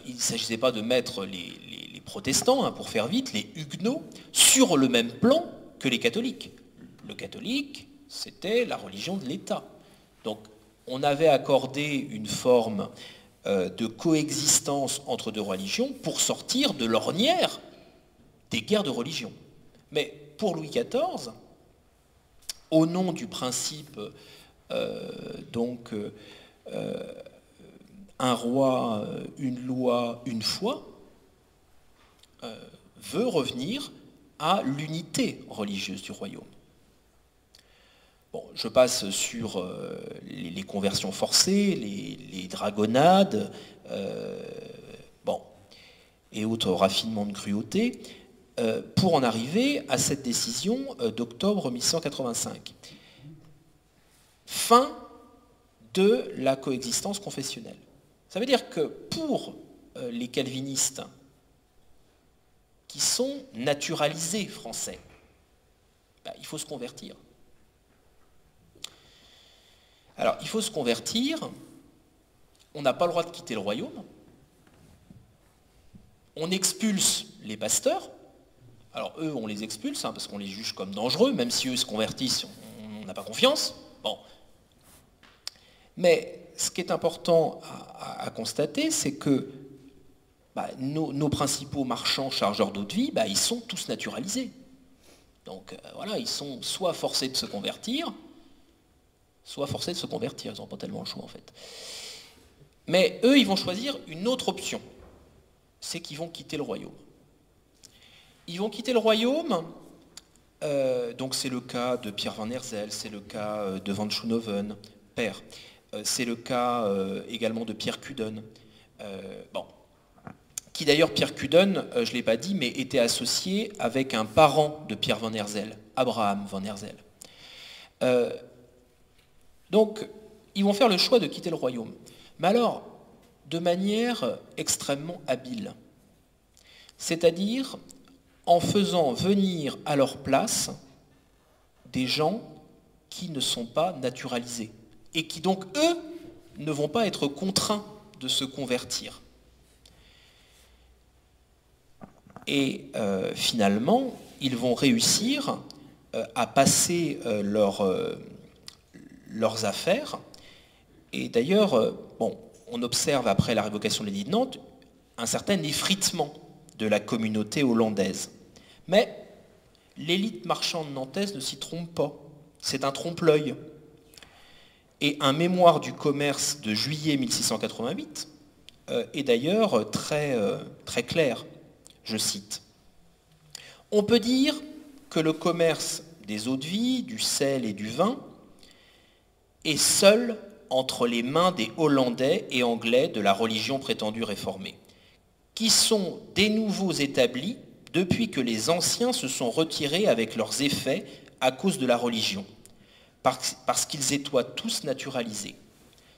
Il ne s'agissait pas de mettre les protestants, hein, pour faire vite, les huguenots, sur le même plan que les catholiques. Le catholique, c'était la religion de l'État. Donc on avait accordé une forme de coexistence entre deux religions pour sortir de l'ornière des guerres de religion. Mais pour Louis XIV, au nom du principe un roi, une loi, une foi, veut revenir à l'unité religieuse du royaume. Bon, je passe sur les conversions forcées, les dragonnades, et autres raffinements de cruauté, pour en arriver à cette décision d'octobre 1685. Fin de la coexistence confessionnelle. Ça veut dire que pour les calvinistes qui sont naturalisés français, il faut se convertir. Alors, il faut se convertir, on n'a pas le droit de quitter le royaume, on expulse les pasteurs. Alors eux, on les expulse, hein, parce qu'on les juge comme dangereux, même si eux se convertissent, on n'a pas confiance. Bon. Mais ce qui est important à constater, c'est que nos principaux marchands chargeurs d'eau de vie, ils sont tous naturalisés. Donc voilà, ils sont soit forcés de se convertir, soit forcés de se convertir. Ils n'ont pas tellement le choix en fait. Mais eux, ils vont choisir une autre option. C'est qu'ils vont quitter le royaume. Ils vont quitter le royaume, donc c'est le cas de Pierre van Herzl, c'est le cas de Van Schoonhoven, père, c'est le cas également de Pierre Cuden, qui d'ailleurs, Pierre Cuden, je ne l'ai pas dit, mais était associé avec un parent de Pierre van Herzl, Abraham van Herzl. Donc, ils vont faire le choix de quitter le royaume. Mais alors, de manière extrêmement habile. C'est-à-dire en faisant venir à leur place des gens qui ne sont pas naturalisés et qui donc, eux, ne vont pas être contraints de se convertir. Et finalement, ils vont réussir à passer leurs affaires. Et d'ailleurs, on observe après la révocation de l'édit de Nantes un certain effritement de la communauté hollandaise. Mais l'élite marchande nantaise ne s'y trompe pas. C'est un trompe-l'œil. Et un mémoire du commerce de juillet 1688 est d'ailleurs très clair. Je cite. « On peut dire que le commerce des eaux-de-vie, du sel et du vin est seul entre les mains des Hollandais et Anglais de la religion prétendue réformée, qui sont des nouveaux établis depuis que les anciens se sont retirés avec leurs effets à cause de la religion, parce qu'ils étaient tous naturalisés.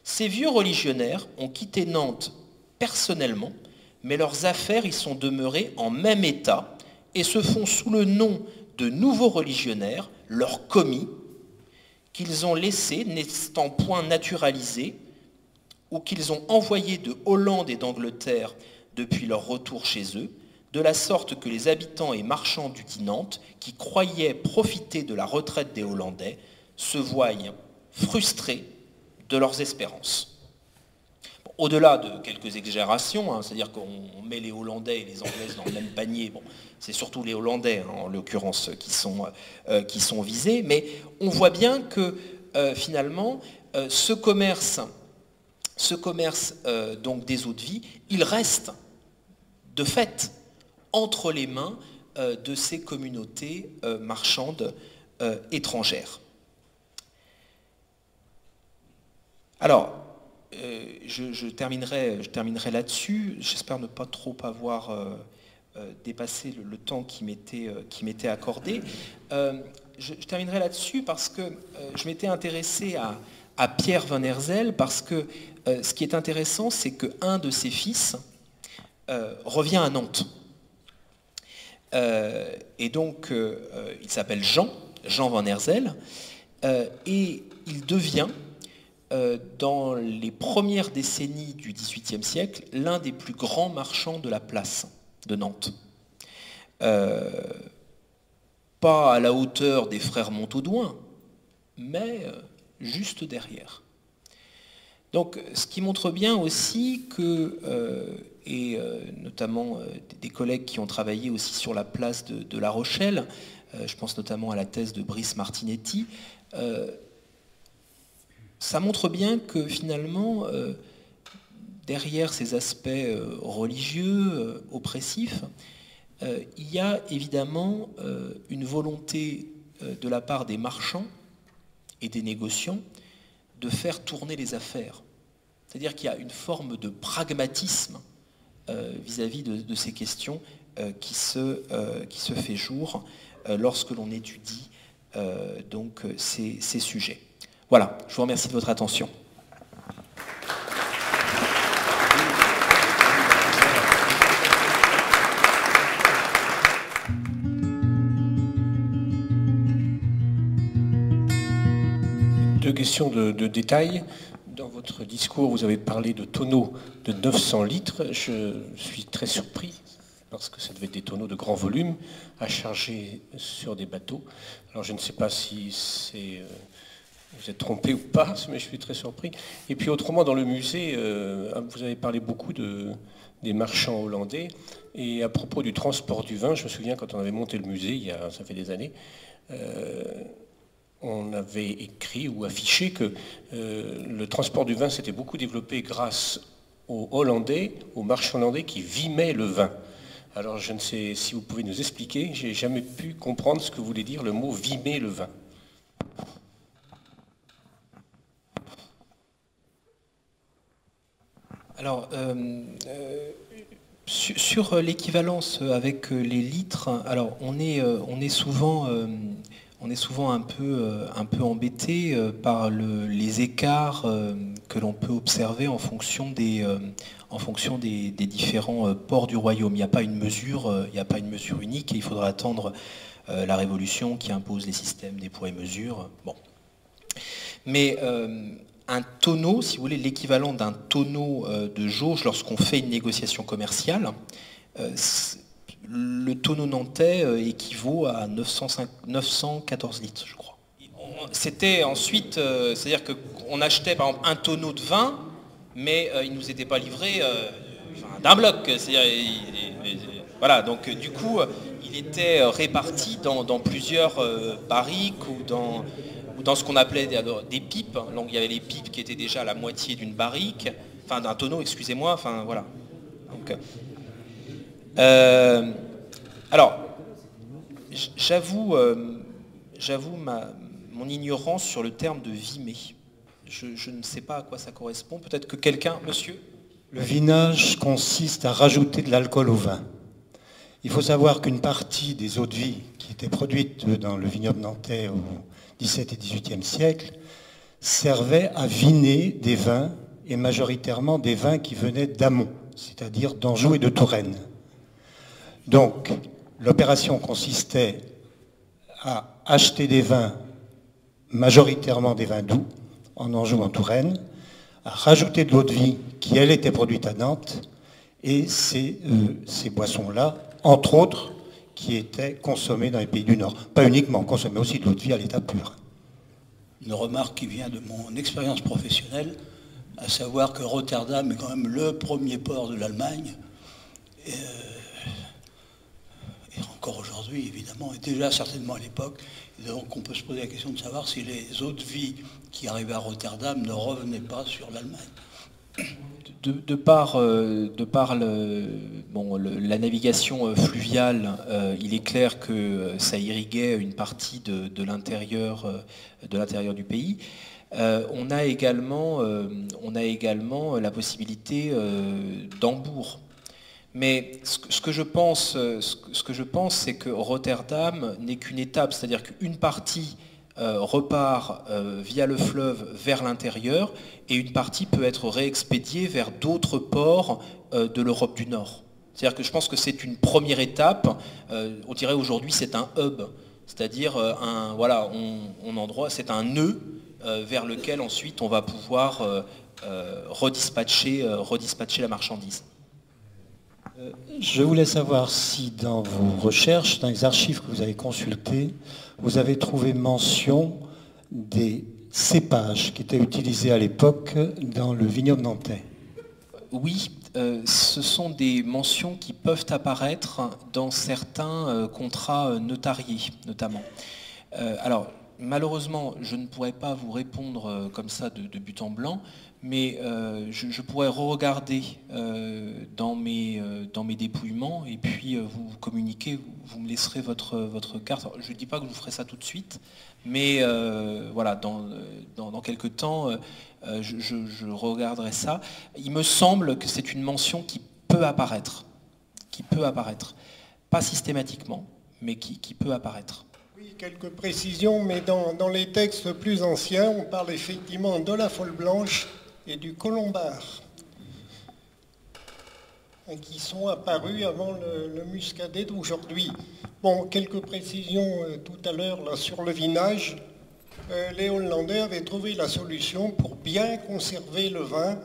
Ces vieux religionnaires ont quitté Nantes personnellement, mais leurs affaires y sont demeurées en même état et se font sous le nom de nouveaux religionnaires, leurs commis, qu'ils ont laissés n'étant point naturalisés ou qu'ils ont envoyés de Hollande et d'Angleterre depuis leur retour chez eux, de la sorte que les habitants et marchands du dit Nantes, qui croyaient profiter de la retraite des Hollandais, se voient frustrés de leurs espérances. » Au-delà de quelques exagérations, c'est-à-dire qu'on met les Hollandais et les Anglaises dans le même panier, c'est surtout les Hollandais, en l'occurrence, qui sont visés, mais on voit bien que finalement, ce commerce ce commerce donc des eaux de vie, il reste de fait entre les mains de ces communautés marchandes étrangères. Alors, je terminerai là-dessus. J'espère ne pas trop avoir dépassé le temps qui m'était accordé. Je terminerai là-dessus parce que je m'étais intéressé à Pierre Van Herzl parce que ce qui est intéressant, c'est qu'un de ses fils revient à Nantes. Et donc, il s'appelle Jean Van Herzl, et il devient, dans les premières décennies du XVIIIe siècle, l'un des plus grands marchands de la place de Nantes. Pas à la hauteur des frères Montaudoin, mais juste derrière. Donc, ce qui montre bien aussi que, et notamment des collègues qui ont travaillé aussi sur la place de La Rochelle, je pense notamment à la thèse de Brice Martinetti, ça montre bien que finalement, derrière ces aspects religieux, oppressifs, il y a évidemment une volonté de la part des marchands et des négociants de faire tourner les affaires. C'est-à-dire qu'il y a une forme de pragmatisme vis-à-vis de ces questions qui se fait jour lorsque l'on étudie donc ces sujets. Voilà, je vous remercie de votre attention.
Deux questions de détail. Dans votre discours, vous avez parlé de tonneaux de 900 litres. Je suis très surpris, parce que ça devait être des tonneaux de grand volume à charger sur des bateaux. Alors je ne sais pas si vous êtes trompé ou pas, mais je suis très surpris. Et puis autrement, dans le musée, vous avez parlé beaucoup des marchands hollandais. Et à propos du transport du vin, je me souviens quand on avait monté le musée, ça fait des années, on avait écrit ou affiché que le transport du vin s'était beaucoup développé grâce aux Hollandais, aux marchands hollandais qui vimaient le vin. Alors je ne sais si vous pouvez nous expliquer, j'ai jamais pu comprendre ce que voulait dire le mot vimer le vin.
Alors, sur l'équivalence avec les litres, alors on est souvent un peu embêté par les écarts que l'on peut observer en fonction des différents ports du royaume. Il n'y a pas une mesure unique et il faudra attendre la Révolution qui impose les systèmes des poids et mesures. Bon. Mais un tonneau, si vous voulez, l'équivalent d'un tonneau de jauge lorsqu'on fait une négociation commerciale, le tonneau nantais équivaut à 914 litres, je crois. C'était ensuite, c'est-à-dire qu'on achetait par exemple un tonneau de vin, mais il ne nous était pas livré d'un bloc. Voilà, donc du coup, il était réparti dans plusieurs barriques ou dans ce qu'on appelait des pipes. Donc il y avait les pipes qui étaient déjà la moitié d'une barrique, enfin d'un tonneau, excusez-moi, enfin voilà. Donc, alors, j'avoue mon ignorance sur le terme de vimer. Je ne sais pas à quoi ça correspond. Peut-être que quelqu'un, monsieur ?
Le vinage consiste à rajouter de l'alcool au vin. Il faut savoir qu'une partie des eaux de vie qui étaient produites dans le vignoble nantais au XVIIe et XVIIIe siècle servait à viner des vins, et majoritairement des vins qui venaient d'amont, c'est-à-dire d'Anjou et de Touraine. Donc, l'opération consistait à acheter des vins, majoritairement des vins doux, en Anjou, en Touraine, à rajouter de l'eau de vie qui, elle, était produite à Nantes, et ces boissons-là, entre autres, qui étaient consommées dans les pays du Nord. Pas uniquement, consommées aussi de l'eau de vie à l'état pur.
Une remarque qui vient de mon expérience professionnelle, à savoir que Rotterdam est quand même le premier port de l'Allemagne, et encore aujourd'hui évidemment, et déjà certainement à l'époque. Et donc on peut se poser la question de savoir si les eaux de vie qui arrivaient à Rotterdam ne revenaient pas sur l'Allemagne.
la navigation fluviale, il est clair que ça irriguait une partie de l'intérieur du pays. On a également la possibilité d'embours. Mais ce que je pense, c'est que Rotterdam n'est qu'une étape, c'est-à-dire qu'une partie repart via le fleuve vers l'intérieur et une partie peut être réexpédiée vers d'autres ports de l'Europe du Nord. C'est-à-dire que je pense que c'est une première étape, on dirait aujourd'hui c'est un hub, c'est-à-dire c'est un nœud vers lequel ensuite on va pouvoir redispatcher la marchandise.
Je voulais savoir si dans vos recherches, dans les archives que vous avez consultées, vous avez trouvé mention des cépages qui étaient utilisés à l'époque dans le vignoble nantais.
Oui, ce sont des mentions qui peuvent apparaître dans certains contrats notariés, notamment. Alors, malheureusement, je ne pourrais pas vous répondre comme ça de but en blanc, mais je pourrais re-regarder dans mes dépouillements et puis vous communiquer, vous me laisserez votre carte. Alors, je ne dis pas que je vous ferai ça tout de suite, mais voilà, dans quelques temps, je regarderai ça. Il me semble que c'est une mention qui peut apparaître, pas systématiquement, mais qui peut apparaître.
Oui, quelques précisions, mais dans les textes plus anciens, on parle effectivement de la folle blanche et du colombard, qui sont apparus avant le muscadet d'aujourd'hui. Bon, quelques précisions tout à l'heure là, sur le vinage. Les Hollandais avaient trouvé la solution pour bien conserver le vin,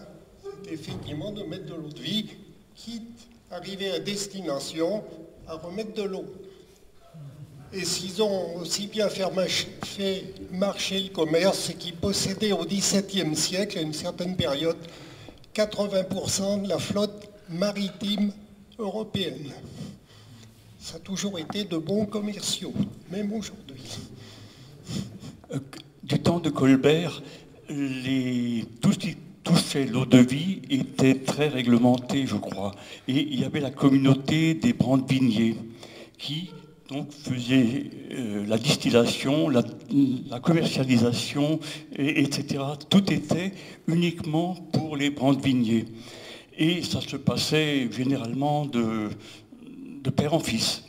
c'est effectivement de mettre de l'eau de vie, quitte arriver à destination à remettre de l'eau. Et s'ils ont aussi bien fait marcher le commerce, c'est qu'ils possédaient au XVIIe siècle, à une certaine période, 80% de la flotte maritime européenne. Ça a toujours été de bons commerciaux, même aujourd'hui.
Du temps de Colbert, tout ce qui touchait l'eau-de-vie était très réglementé, je crois. Et il y avait la communauté des brandeviniers qui donc faisait la distillation, la commercialisation, etc. Tout était uniquement pour les brandeviniers. Et ça se passait généralement de père en fils.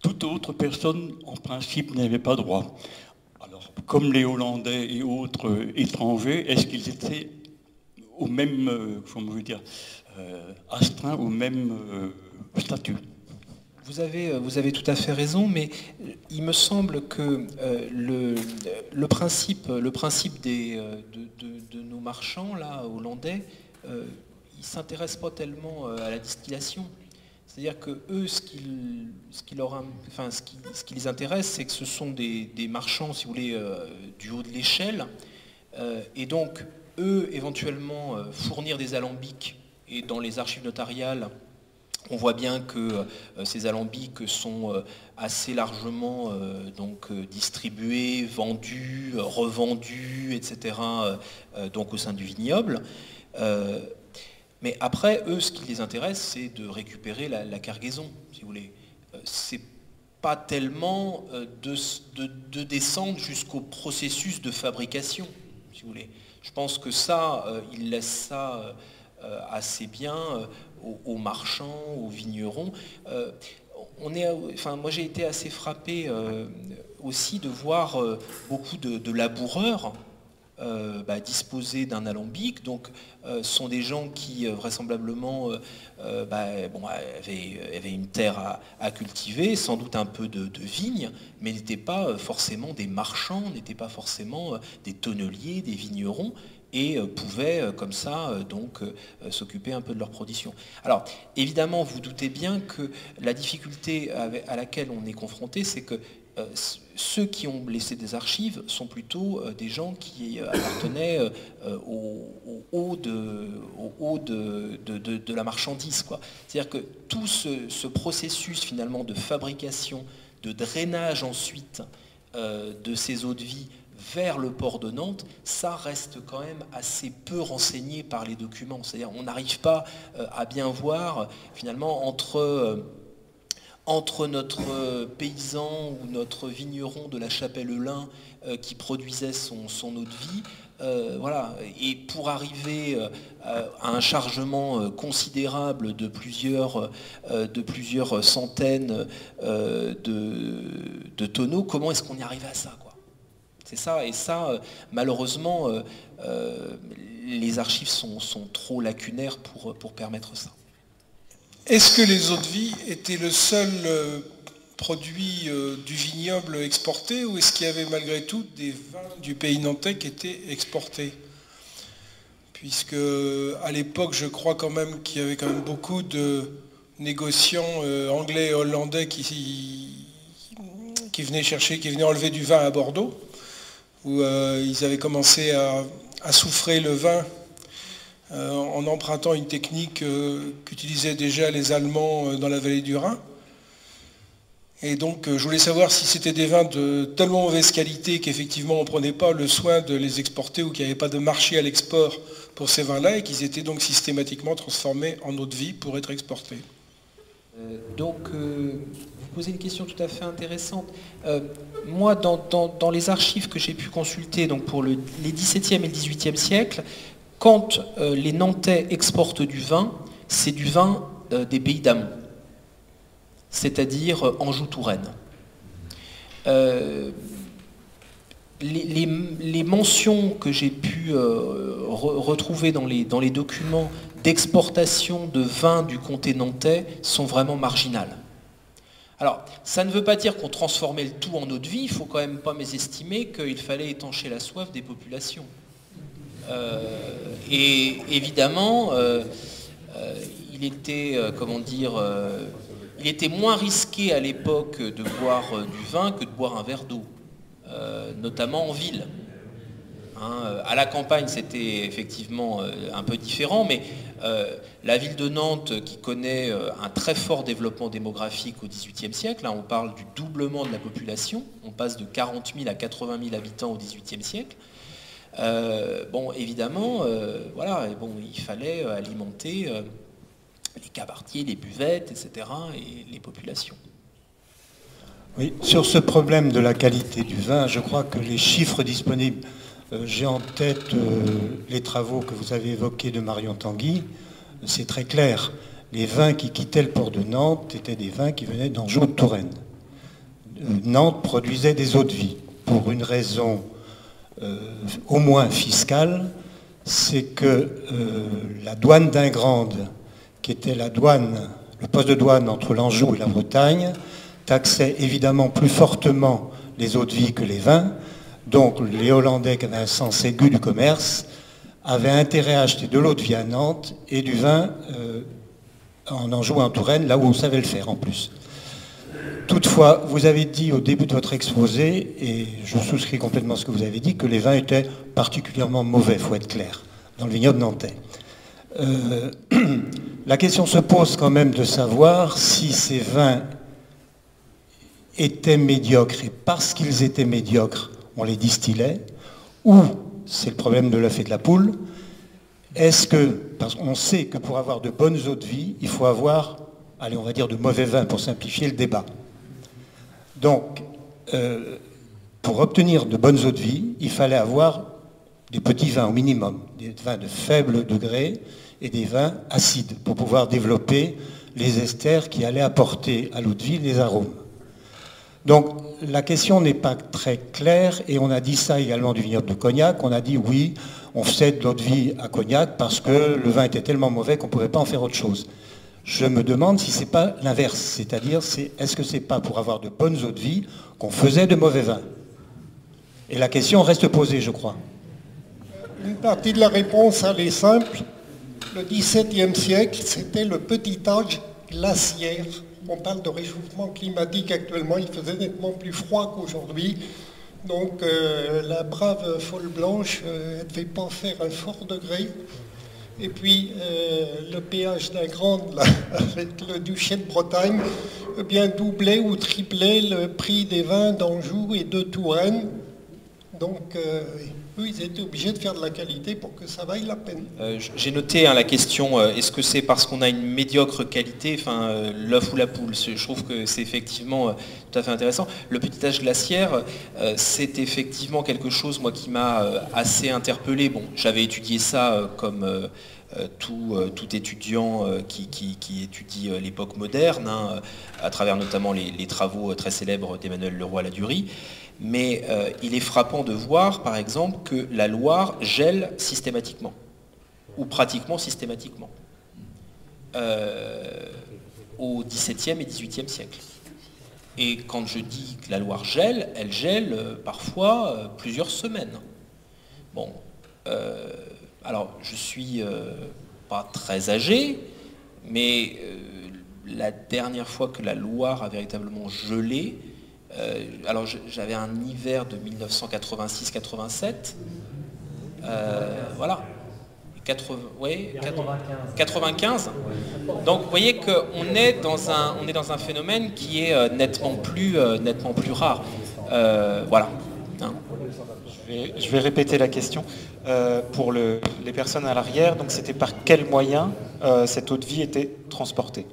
Toute autre personne, en principe, n'avait pas droit. Alors, comme les Hollandais et autres étrangers, est-ce qu'ils étaient au même, astreints au même statut ?
Vous avez tout à fait raison, mais il me semble que le principe de nos marchands là, hollandais, ils ne s'intéressent pas tellement à la distillation. C'est-à-dire que eux, ce qui les intéresse, c'est que ce sont des marchands, si vous voulez, du haut de l'échelle, et donc eux, éventuellement, fournir des alambics, et dans les archives notariales, on voit bien que ces alambics sont assez largement distribués, vendus, revendus, etc., donc au sein du vignoble. Mais après, eux, ce qui les intéresse, c'est de récupérer la cargaison, si vous voulez. C'est pas tellement de descendre jusqu'au processus de fabrication, si vous voulez. Je pense que ça, ils laissent ça assez bien aux marchands, aux vignerons. Moi, j'ai été assez frappé aussi de voir beaucoup de laboureurs disposer d'un alambic. Donc, sont des gens qui vraisemblablement avaient une terre à cultiver, sans doute un peu de vigne, mais n'étaient pas forcément des marchands, n'étaient pas forcément des tonneliers, des vignerons, et pouvaient comme ça s'occuper un peu de leur production. Alors évidemment, vous doutez bien que la difficulté à laquelle on est confronté, c'est que ceux qui ont laissé des archives sont plutôt des gens qui appartenaient au haut de la marchandise, quoi. C'est-à-dire que tout ce processus finalement de fabrication, de drainage ensuite de ces eaux de vie vers le port de Nantes, ça reste quand même assez peu renseigné par les documents. C'est-à-dire on n'arrive pas à bien voir finalement entre notre paysan ou notre vigneron de la Chapelle-Lin qui produisait son eau de vie, voilà. Et pour arriver à un chargement considérable de plusieurs centaines de tonneaux, comment est-ce qu'on y arrive à ça, quoi? C'est ça, et ça, malheureusement, les archives sont trop lacunaires pour permettre ça.
Est-ce que les eaux de vie étaient le seul produit du vignoble exporté, ou est-ce qu'il y avait malgré tout des vins du pays nantais qui étaient exportés? Puisque à l'époque, je crois quand même qu'il y avait quand même beaucoup de négociants anglais et hollandais qui venaient enlever du vin à Bordeaux, où ils avaient commencé à soufrer le vin en empruntant une technique qu'utilisaient déjà les Allemands dans la vallée du Rhin. Et donc je voulais savoir si c'était des vins de tellement mauvaise qualité qu'effectivement on ne prenait pas le soin de les exporter, ou qu'il n'y avait pas de marché à l'export pour ces vins-là, et qu'ils étaient donc systématiquement transformés en eau de vie pour être exportés.
Vous posez une question tout à fait intéressante. Moi, dans les archives que j'ai pu consulter, donc pour les XVIIe et le XVIIIe siècle, quand les Nantais exportent du vin, c'est du vin des pays d'amont, c'est-à-dire Anjou-Touraine. Les mentions que j'ai pu retrouver dans les documents d'exportation de vin du comté nantais sont vraiment marginales. Alors, ça ne veut pas dire qu'on transformait le tout en eau de vie, il ne faut quand même pas mésestimer qu'il fallait étancher la soif des populations. Et évidemment, il était, il était moins risqué à l'époque de boire du vin que de boire un verre d'eau, notamment en ville. À la campagne, c'était effectivement un peu différent, mais la ville de Nantes, qui connaît un très fort développement démographique au XVIIIe siècle, on parle du doublement de la population, on passe de 40 000 à 80 000 habitants au XVIIIe siècle. Bon, évidemment, voilà, bon, il fallait alimenter les cabaretiers, les buvettes, etc., et les populations.
Oui, sur ce problème de la qualité du vin, je crois que les chiffres disponibles, j'ai en tête les travaux que vous avez évoqués de Marion Tanguy, c'est très clair. Les vins qui quittaient le port de Nantes étaient des vins qui venaient d'Anjou de Touraine. Nantes produisait des eaux de vie pour une raison au moins fiscale, c'est que la douane d'Ingrande, qui était la douane, le poste de douane entre l'Anjou et la Bretagne, taxait évidemment plus fortement les eaux de vie que les vins. Donc les Hollandais, qui avaient un sens aigu du commerce, avaient intérêt à acheter de l'eau de vie à Nantes et du vin en Anjou et en Touraine, là où on savait le faire en plus. Toutefois, vous avez dit au début de votre exposé, et je souscris complètement à ce que vous avez dit, que les vins étaient particulièrement mauvais, il faut être clair, dans le vignoble nantais. La question se pose quand même de savoir si ces vins étaient médiocres, et parce qu'ils étaient médiocres, on les distillait, ou c'est le problème de l'œuf et de la poule, est-ce que, parce qu'on sait que pour avoir de bonnes eaux de vie, il faut avoir, allez, on va dire de mauvais vins, pour simplifier le débat. Donc, pour obtenir de bonnes eaux de vie, il fallait avoir des petits vins au minimum, des vins de faible degré et des vins acides, pour pouvoir développer les esters qui allaient apporter à l'eau de vie les arômes. Donc, la question n'est pas très claire, et on a dit ça également du vignoble de Cognac. On a dit oui, on faisait de l'eau de vie à Cognac parce que le vin était tellement mauvais qu'on ne pouvait pas en faire autre chose. Je me demande si ce n'est pas l'inverse, c'est-à-dire est-ce que ce n'est pas pour avoir de bonnes eaux de vie qu'on faisait de mauvais vins? Et la question reste posée, je crois.
Une partie de la réponse, elle est simple. Le XVIIe siècle, c'était le petit âge glaciaire. On parle de réchauffement climatique actuellement, il faisait nettement plus froid qu'aujourd'hui. Donc la brave folle blanche, elle ne devait pas faire un fort degré. Et puis le péage d'Ingrande, avec le duché de Bretagne, bien doublait ou triplait le prix des vins d'Anjou et de Touraine. Donc, eux, ils étaient obligés de faire de la qualité pour que ça vaille la peine.
J'ai noté la question, est-ce que c'est parce qu'on a une médiocre qualité, l'œuf ou la poule? Je trouve que c'est effectivement tout à fait intéressant. Le petit âge glaciaire, c'est effectivement quelque chose, moi, qui m'a assez interpellé. Bon, j'avais étudié ça comme tout étudiant qui étudie l'époque moderne, à travers notamment les travaux très célèbres d'Emmanuel Leroy-Ladurie. Mais il est frappant de voir, par exemple, que la Loire gèle systématiquement, ou pratiquement systématiquement, au XVIIe et XVIIIe siècle. Et quand je dis que la Loire gèle, elle gèle parfois plusieurs semaines. Bon, alors je suis pas très âgé, mais la dernière fois que la Loire a véritablement gelé, alors j'avais un hiver de 1986-87, voilà, 95. Donc vous voyez qu'on est dans un phénomène qui est nettement plus rare. Voilà. Hein.
Je vais répéter la question. Pour les personnes à l'arrière, donc c'était par quel moyen cette eau de vie était transportée?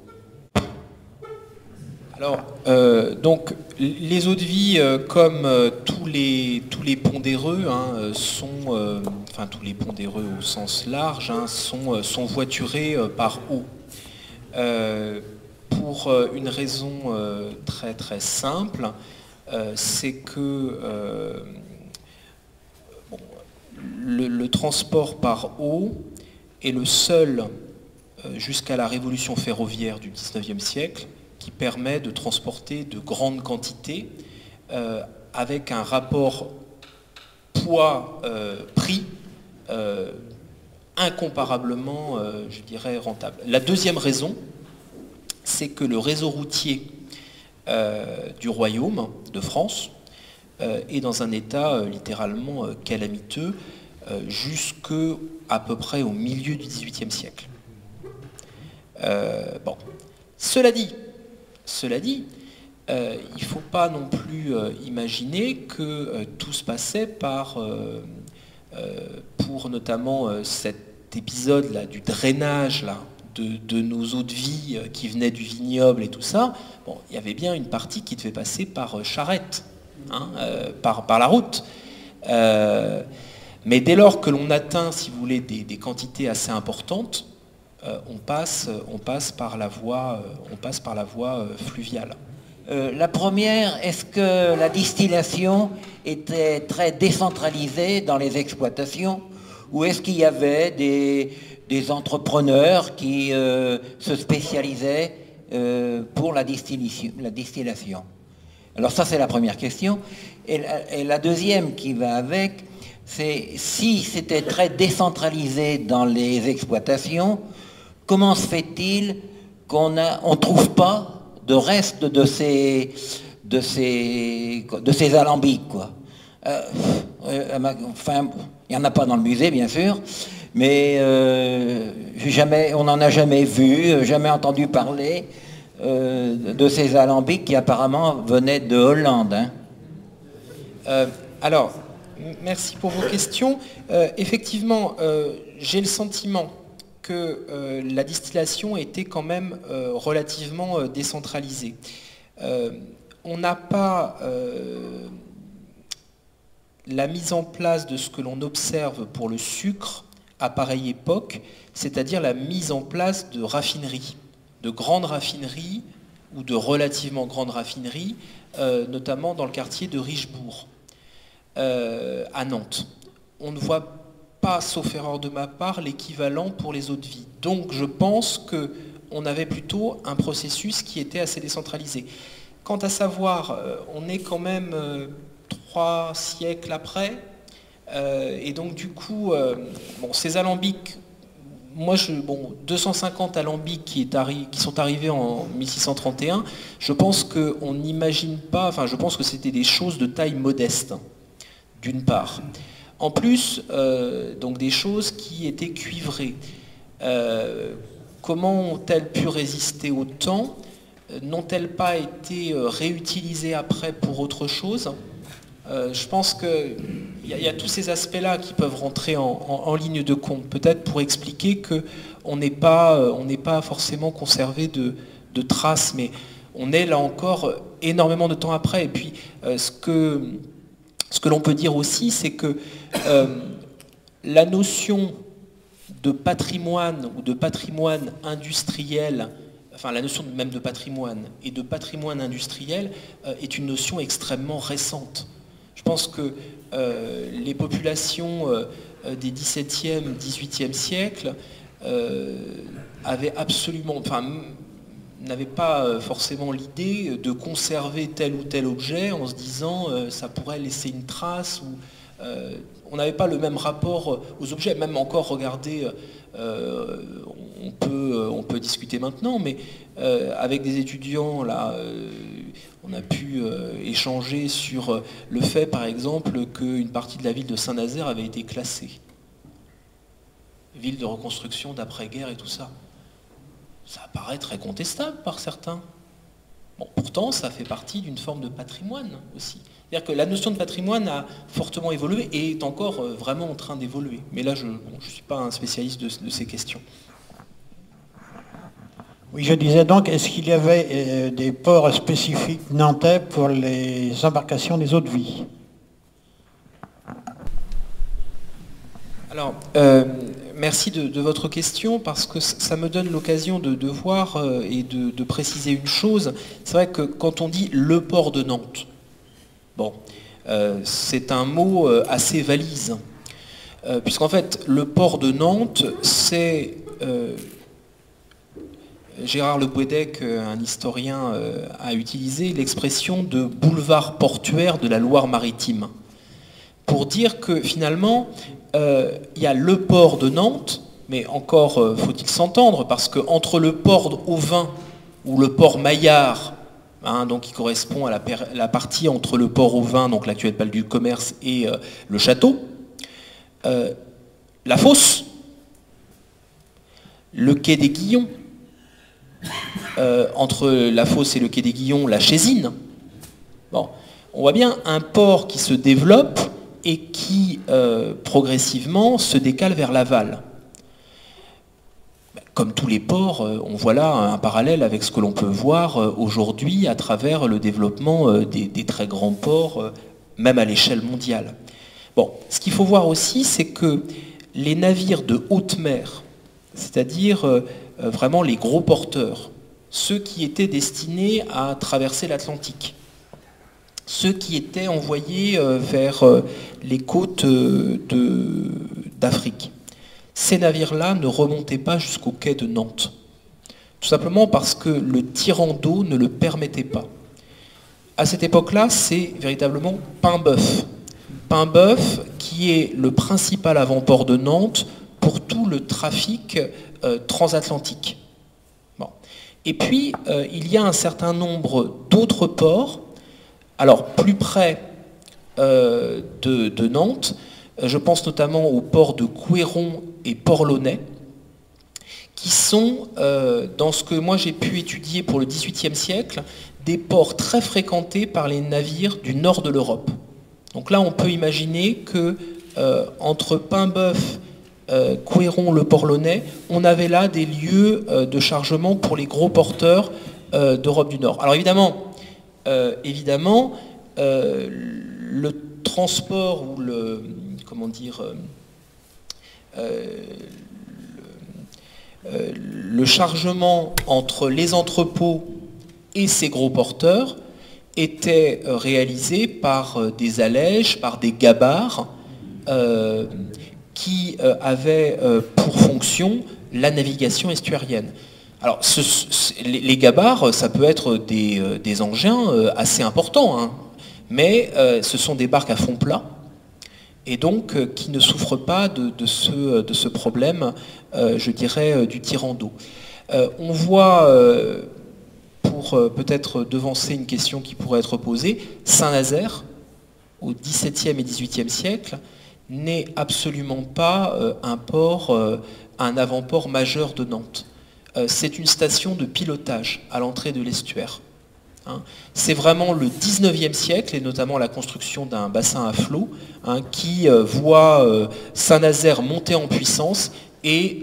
Alors, donc, les eaux de vie, comme tous les pondéreux, enfin tous les pondéreux au sens large, sont voiturés par eau. Pour une raison très très simple, c'est que le transport par eau est le seul, jusqu'à la révolution ferroviaire du XIXe siècle, qui permet de transporter de grandes quantités avec un rapport poids-prix incomparablement, je dirais, rentable. La deuxième raison, c'est que le réseau routier du Royaume de France est dans un état littéralement calamiteux jusqu'à peu près au milieu du XVIIIe siècle. Bon. Cela dit, il ne faut pas non plus imaginer que tout se passait pour notamment cet épisode-là du drainage de nos eaux de vie qui venaient du vignoble et tout ça. Bon, il y avait bien une partie qui devait passer par charrette, par la route. Mais dès lors que l'on atteint, si vous voulez, des quantités assez importantes, on passe par la voie fluviale.
La première, est-ce que la distillation était très décentralisée dans les exploitations, ou est-ce qu'il y avait des entrepreneurs qui se spécialisaient pour la distillation? Alors ça, c'est la première question. Et la deuxième qui va avec, c'est si c'était très décentralisé dans les exploitations, comment se fait-il qu'on ne trouve pas de reste de ces alambics, quoi. Enfin, il n'y en a pas dans le musée, bien sûr, mais on n'en a jamais vu, jamais entendu parler de ces alambics qui apparemment venaient de Hollande. Hein.
Alors, merci pour vos questions. Effectivement, j'ai le sentiment que la distillation était quand même relativement décentralisée. On n'a pas la mise en place de ce que l'on observe pour le sucre à pareille époque, c'est-à-dire la mise en place de raffineries, de grandes raffineries ou de relativement grandes raffineries, notamment dans le quartier de Richebourg, à Nantes. On ne voit pas, sauf erreur de ma part, l'équivalent pour les eaux de vie. Donc je pense qu'on avait plutôt un processus qui était assez décentralisé. Quant à savoir, on est quand même 3 siècles après, et donc du coup, ces alambics, 250 alambics qui sont arrivés en 1631, je pense qu'on n'imagine pas, je pense que c'était des choses de taille modeste, d'une part. En plus, donc des choses qui étaient cuivrées. Comment ont-elles pu résister au temps? N'ont-elles pas été réutilisées après pour autre chose? Je pense qu'il il y a tous ces aspects-là qui peuvent rentrer en ligne de compte, peut-être pour expliquer qu'on n'est pas forcément conservé de traces, mais on est là encore énormément de temps après. Et puis ce que l'on peut dire aussi, c'est que la notion de patrimoine ou de patrimoine industriel, enfin la notion même de patrimoine et de patrimoine industriel est une notion extrêmement récente. Je pense que les populations des XVIIe, XVIIIe siècles n'avaient pas forcément l'idée de conserver tel ou tel objet en se disant ça pourrait laisser une trace, ou on n'avait pas le même rapport aux objets. Même encore, regardez, on peut discuter maintenant, mais avec des étudiants là, on a pu échanger sur le fait, par exemple, qu'une partie de la ville de Saint-Nazaire avait été classée. Ville de reconstruction d'après-guerre et tout ça. Ça apparaît très contestable par certains. Bon, pourtant, ça fait partie d'une forme de patrimoine aussi. C'est-à-dire que la notion de patrimoine a fortement évolué et est encore vraiment en train d'évoluer. Mais là, je ne suis pas un spécialiste de ces questions.
Oui, je disais donc, est-ce qu'il y avait des ports spécifiques nantais pour les embarcations des eaux de vie?
Alors, merci de votre question, parce que ça me donne l'occasion de voir et de préciser une chose. C'est vrai que quand on dit le port de Nantes, bon, c'est un mot assez valise, puisqu'en fait, le port de Nantes, c'est... Gérard Le Bouédec, un historien, a utilisé l'expression de boulevard portuaire de la Loire-Maritime, pour dire que finalement, il y a le port de Nantes, mais encore faut-il s'entendre, parce qu'entre le port au vin ou le port Maillard, donc qui correspond à la partie entre le port au vin, donc l'actuelle Palle du Commerce, et le château, la fosse, le quai des Guillons, entre la fosse et le quai des Guillons, la Chésine. Bon, on voit bien un port qui se développe et qui progressivement se décale vers l'aval. Comme tous les ports, on voit là un parallèle avec ce que l'on peut voir aujourd'hui à travers le développement des très grands ports, même à l'échelle mondiale. Bon, ce qu'il faut voir aussi, c'est que les navires de haute mer, c'est-à-dire vraiment les gros porteurs, ceux qui étaient destinés à traverser l'Atlantique, ceux qui étaient envoyés vers les côtes d'Afrique. Ces navires-là ne remontaient pas jusqu'au quai de Nantes. Tout simplement parce que le tirant d'eau ne le permettait pas. À cette époque-là, c'est véritablement Paimboeuf. Paimboeuf qui est le principal avant-port de Nantes pour tout le trafic transatlantique. Bon. Et puis, il y a un certain nombre d'autres ports, alors plus près de Nantes, je pense notamment aux ports de Couéron et Port-Launay, qui sont, dans ce que moi j'ai pu étudier pour le XVIIIe siècle, des ports très fréquentés par les navires du nord de l'Europe. Donc là, on peut imaginer que entre Paimboeuf, Couéron, le Port-Launay, on avait là des lieux de chargement pour les gros porteurs d'Europe du Nord. Alors évidemment, le transport ou le chargement entre les entrepôts et ces gros porteurs était réalisé par des allèges, par des gabarres qui avaient pour fonction la navigation estuarienne. Alors, les gabarres, ça peut être des engins assez importants, hein, mais ce sont des barques à fond plat, et donc qui ne souffrent pas de ce problème, je dirais, du tirant d'eau. On voit, pour peut-être devancer une question qui pourrait être posée, Saint-Nazaire, au XVIIe et XVIIIe siècle, n'est absolument pas un avant-port majeur de Nantes. C'est une station de pilotage à l'entrée de l'estuaire. C'est vraiment le 19e siècle, et notamment la construction d'un bassin à flot, qui voit Saint-Nazaire monter en puissance et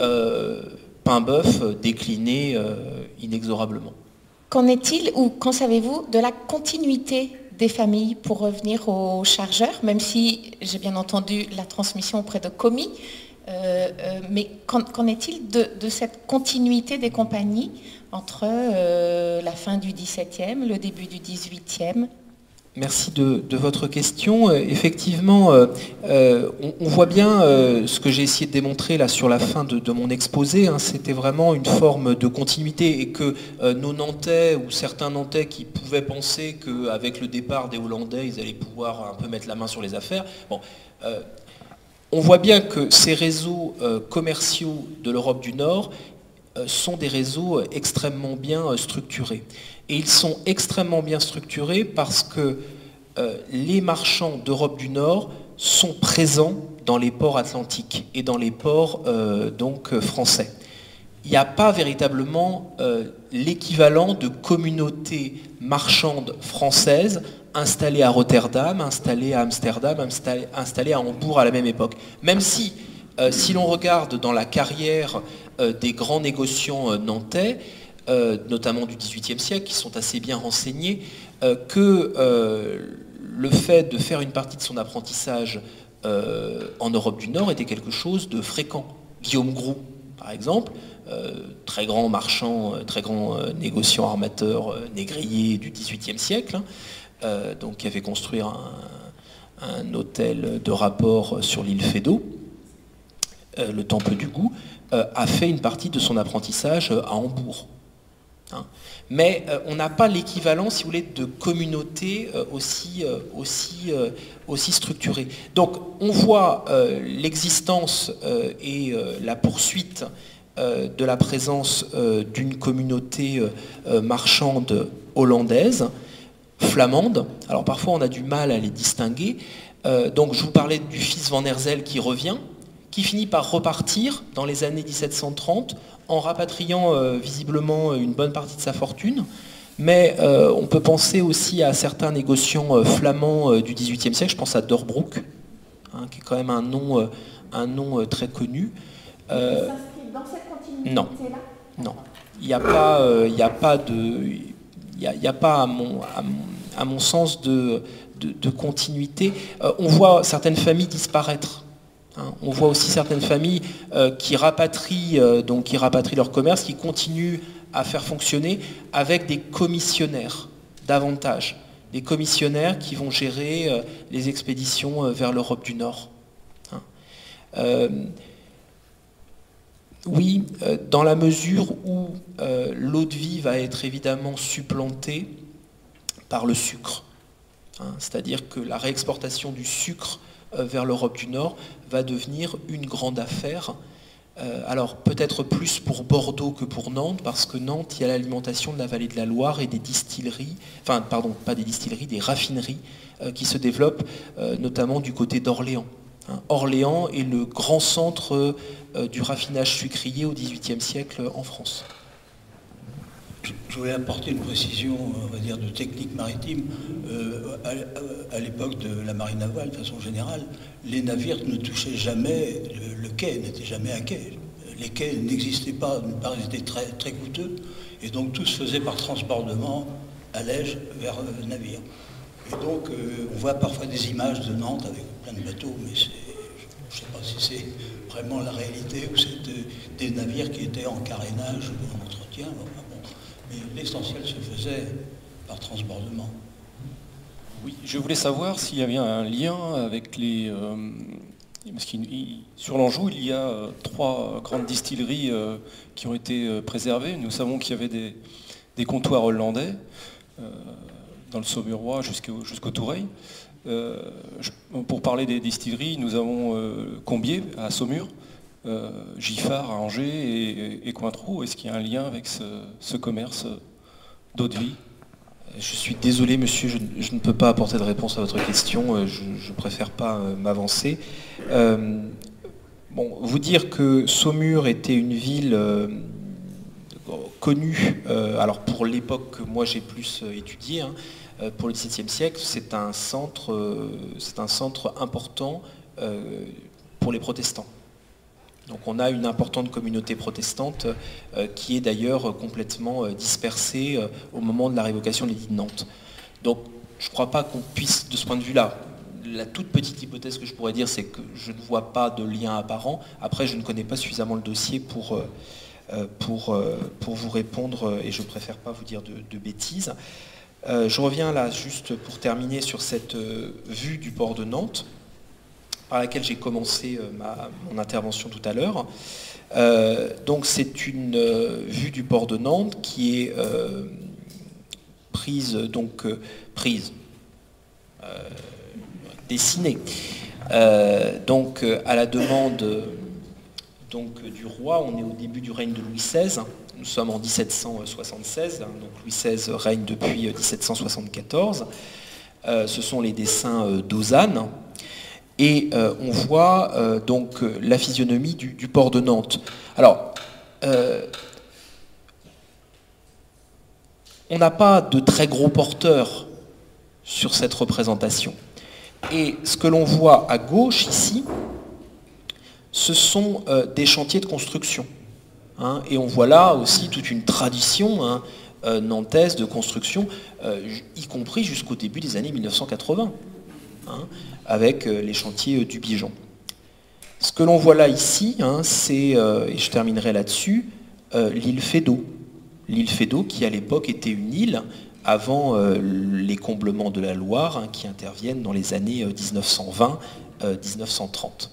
Paimboeuf décliner inexorablement.
Qu'en est-il, ou qu'en savez-vous, de la continuité des familles pour revenir aux chargeurs, même si j'ai bien entendu la transmission auprès de commis, mais qu'en est-il de cette continuité des compagnies entre la fin du XVIIe, le début du XVIIIe?
Merci de votre question. Effectivement, on voit bien ce que j'ai essayé de démontrer là sur la fin de mon exposé. C'était vraiment une forme de continuité, et que nos Nantais, ou certains Nantais qui pouvaient penser qu'avec le départ des Hollandais, ils allaient pouvoir un peu mettre la main sur les affaires. Bon, on voit bien que ces réseaux commerciaux de l'Europe du Nord sont des réseaux extrêmement bien structurés. Et ils sont extrêmement bien structurés parce que les marchands d'Europe du Nord sont présents dans les ports atlantiques et dans les ports français. Il n'y a pas véritablement l'équivalent de communautés marchandes françaises installées à Rotterdam, installées à Amsterdam, installées à Hambourg à la même époque. Même si, si l'on regarde dans la carrière des grands négociants nantais, notamment du XVIIIe siècle, qui sont assez bien renseignés, que le fait de faire une partie de son apprentissage en Europe du Nord était quelque chose de fréquent. Guillaume Groux, par exemple, très grand marchand, très grand négociant armateur négrier du XVIIIe siècle, donc qui avait construit un hôtel de rapport sur l'île Feydeau, le Temple du Goût, a fait une partie de son apprentissage à Hambourg. Mais on n'a pas l'équivalent, si vous voulez, de communautés aussi structurées. Donc on voit l'existence et la poursuite de la présence d'une communauté marchande hollandaise, flamande. Alors parfois on a du mal à les distinguer. Donc je vous parlais du fils Van Hersel qui revient, qui finit par repartir dans les années 1730 en rapatriant visiblement une bonne partie de sa fortune. Mais on peut penser aussi à certains négociants flamands du XVIIIe siècle, je pense à Dorbroek, qui est quand même un nom très connu.
Ça s'inscrit dans cette continuité-là ?
Non. Il n'y a pas, à mon sens, de continuité. On voit certaines familles disparaître. On voit aussi certaines familles qui rapatrient leur commerce, qui continuent à faire fonctionner avec des commissionnaires, davantage. Des commissionnaires qui vont gérer les expéditions vers l'Europe du Nord. Oui, dans la mesure où l'eau-de-vie va être évidemment supplantée par le sucre. C'est-à-dire que la réexportation du sucre vers l'Europe du Nord va devenir une grande affaire. Alors peut-être plus pour Bordeaux que pour Nantes, parce que Nantes, il y a l'alimentation de la vallée de la Loire et des distilleries, enfin pardon, pas des distilleries, des raffineries qui se développent, notamment du côté d'Orléans. Orléans est le grand centre du raffinage sucrier au XVIIIe siècle en France.
Je voulais apporter une précision, on va dire, de technique maritime. À l'époque de la marine navale, de façon générale, les navires ne touchaient jamais, le quai n'était jamais un quai. Les quais n'existaient pas, d'une part, ils étaient très, très coûteux, et donc tout se faisait par transbordement à Lège vers le navire. Et donc, on voit parfois des images de Nantes avec plein de bateaux, mais je ne sais pas si c'est vraiment la réalité ou c'est des navires qui étaient en carénage ou en entretien. Mais l'essentiel se faisait par transbordement.
Oui, je voulais savoir s'il y avait un lien avec les... parce sur l'Anjou, il y a 3 grandes distilleries qui ont été préservées. Nous savons qu'il y avait des comptoirs hollandais dans le Saumurois jusqu'au Toureil. Pour parler des distilleries, nous avons Combier à Saumur, Giffard à Angers et Cointreau. Est-ce qu'il y a un lien avec ce commerce d'eau-de-vie ?
Je suis désolé, monsieur, je ne peux pas apporter de réponse à votre question. Je préfère pas m'avancer. Vous dire que Saumur était une ville connu, alors pour l'époque que moi j'ai plus étudié, pour le XVIIe siècle, c'est un centre important pour les protestants. Donc on a une importante communauté protestante qui est d'ailleurs complètement dispersée au moment de la révocation de l'édit de Nantes. Donc je ne crois pas qu'on puisse, de ce point de vue-là, la toute petite hypothèse que je pourrais dire, c'est que je ne vois pas de lien apparent. Après, je ne connais pas suffisamment le dossier pour vous répondre et je ne préfère pas vous dire de bêtises. Je reviens là juste pour terminer sur cette vue du port de Nantes, par laquelle j'ai commencé mon intervention tout à l'heure. Donc c'est une vue du port de Nantes qui est dessinée donc à la demande du roi. On est au début du règne de Louis XVI. Nous sommes en 1776, donc Louis XVI règne depuis 1774. Ce sont les dessins d'Ozanne. Et on voit donc la physionomie du port de Nantes. Alors, on n'a pas de très gros porteurs sur cette représentation. Et ce que l'on voit à gauche ici, ce sont des chantiers de construction. Et on voit là aussi toute une tradition nantaise de construction, y compris jusqu'au début des années 1980. Avec les chantiers du Bijon. Ce que l'on voit là ici, c'est, et je terminerai là-dessus, l'île Feydeau. L'île Feydeau qui à l'époque était une île avant les comblements de la Loire qui interviennent dans les années 1920-1930.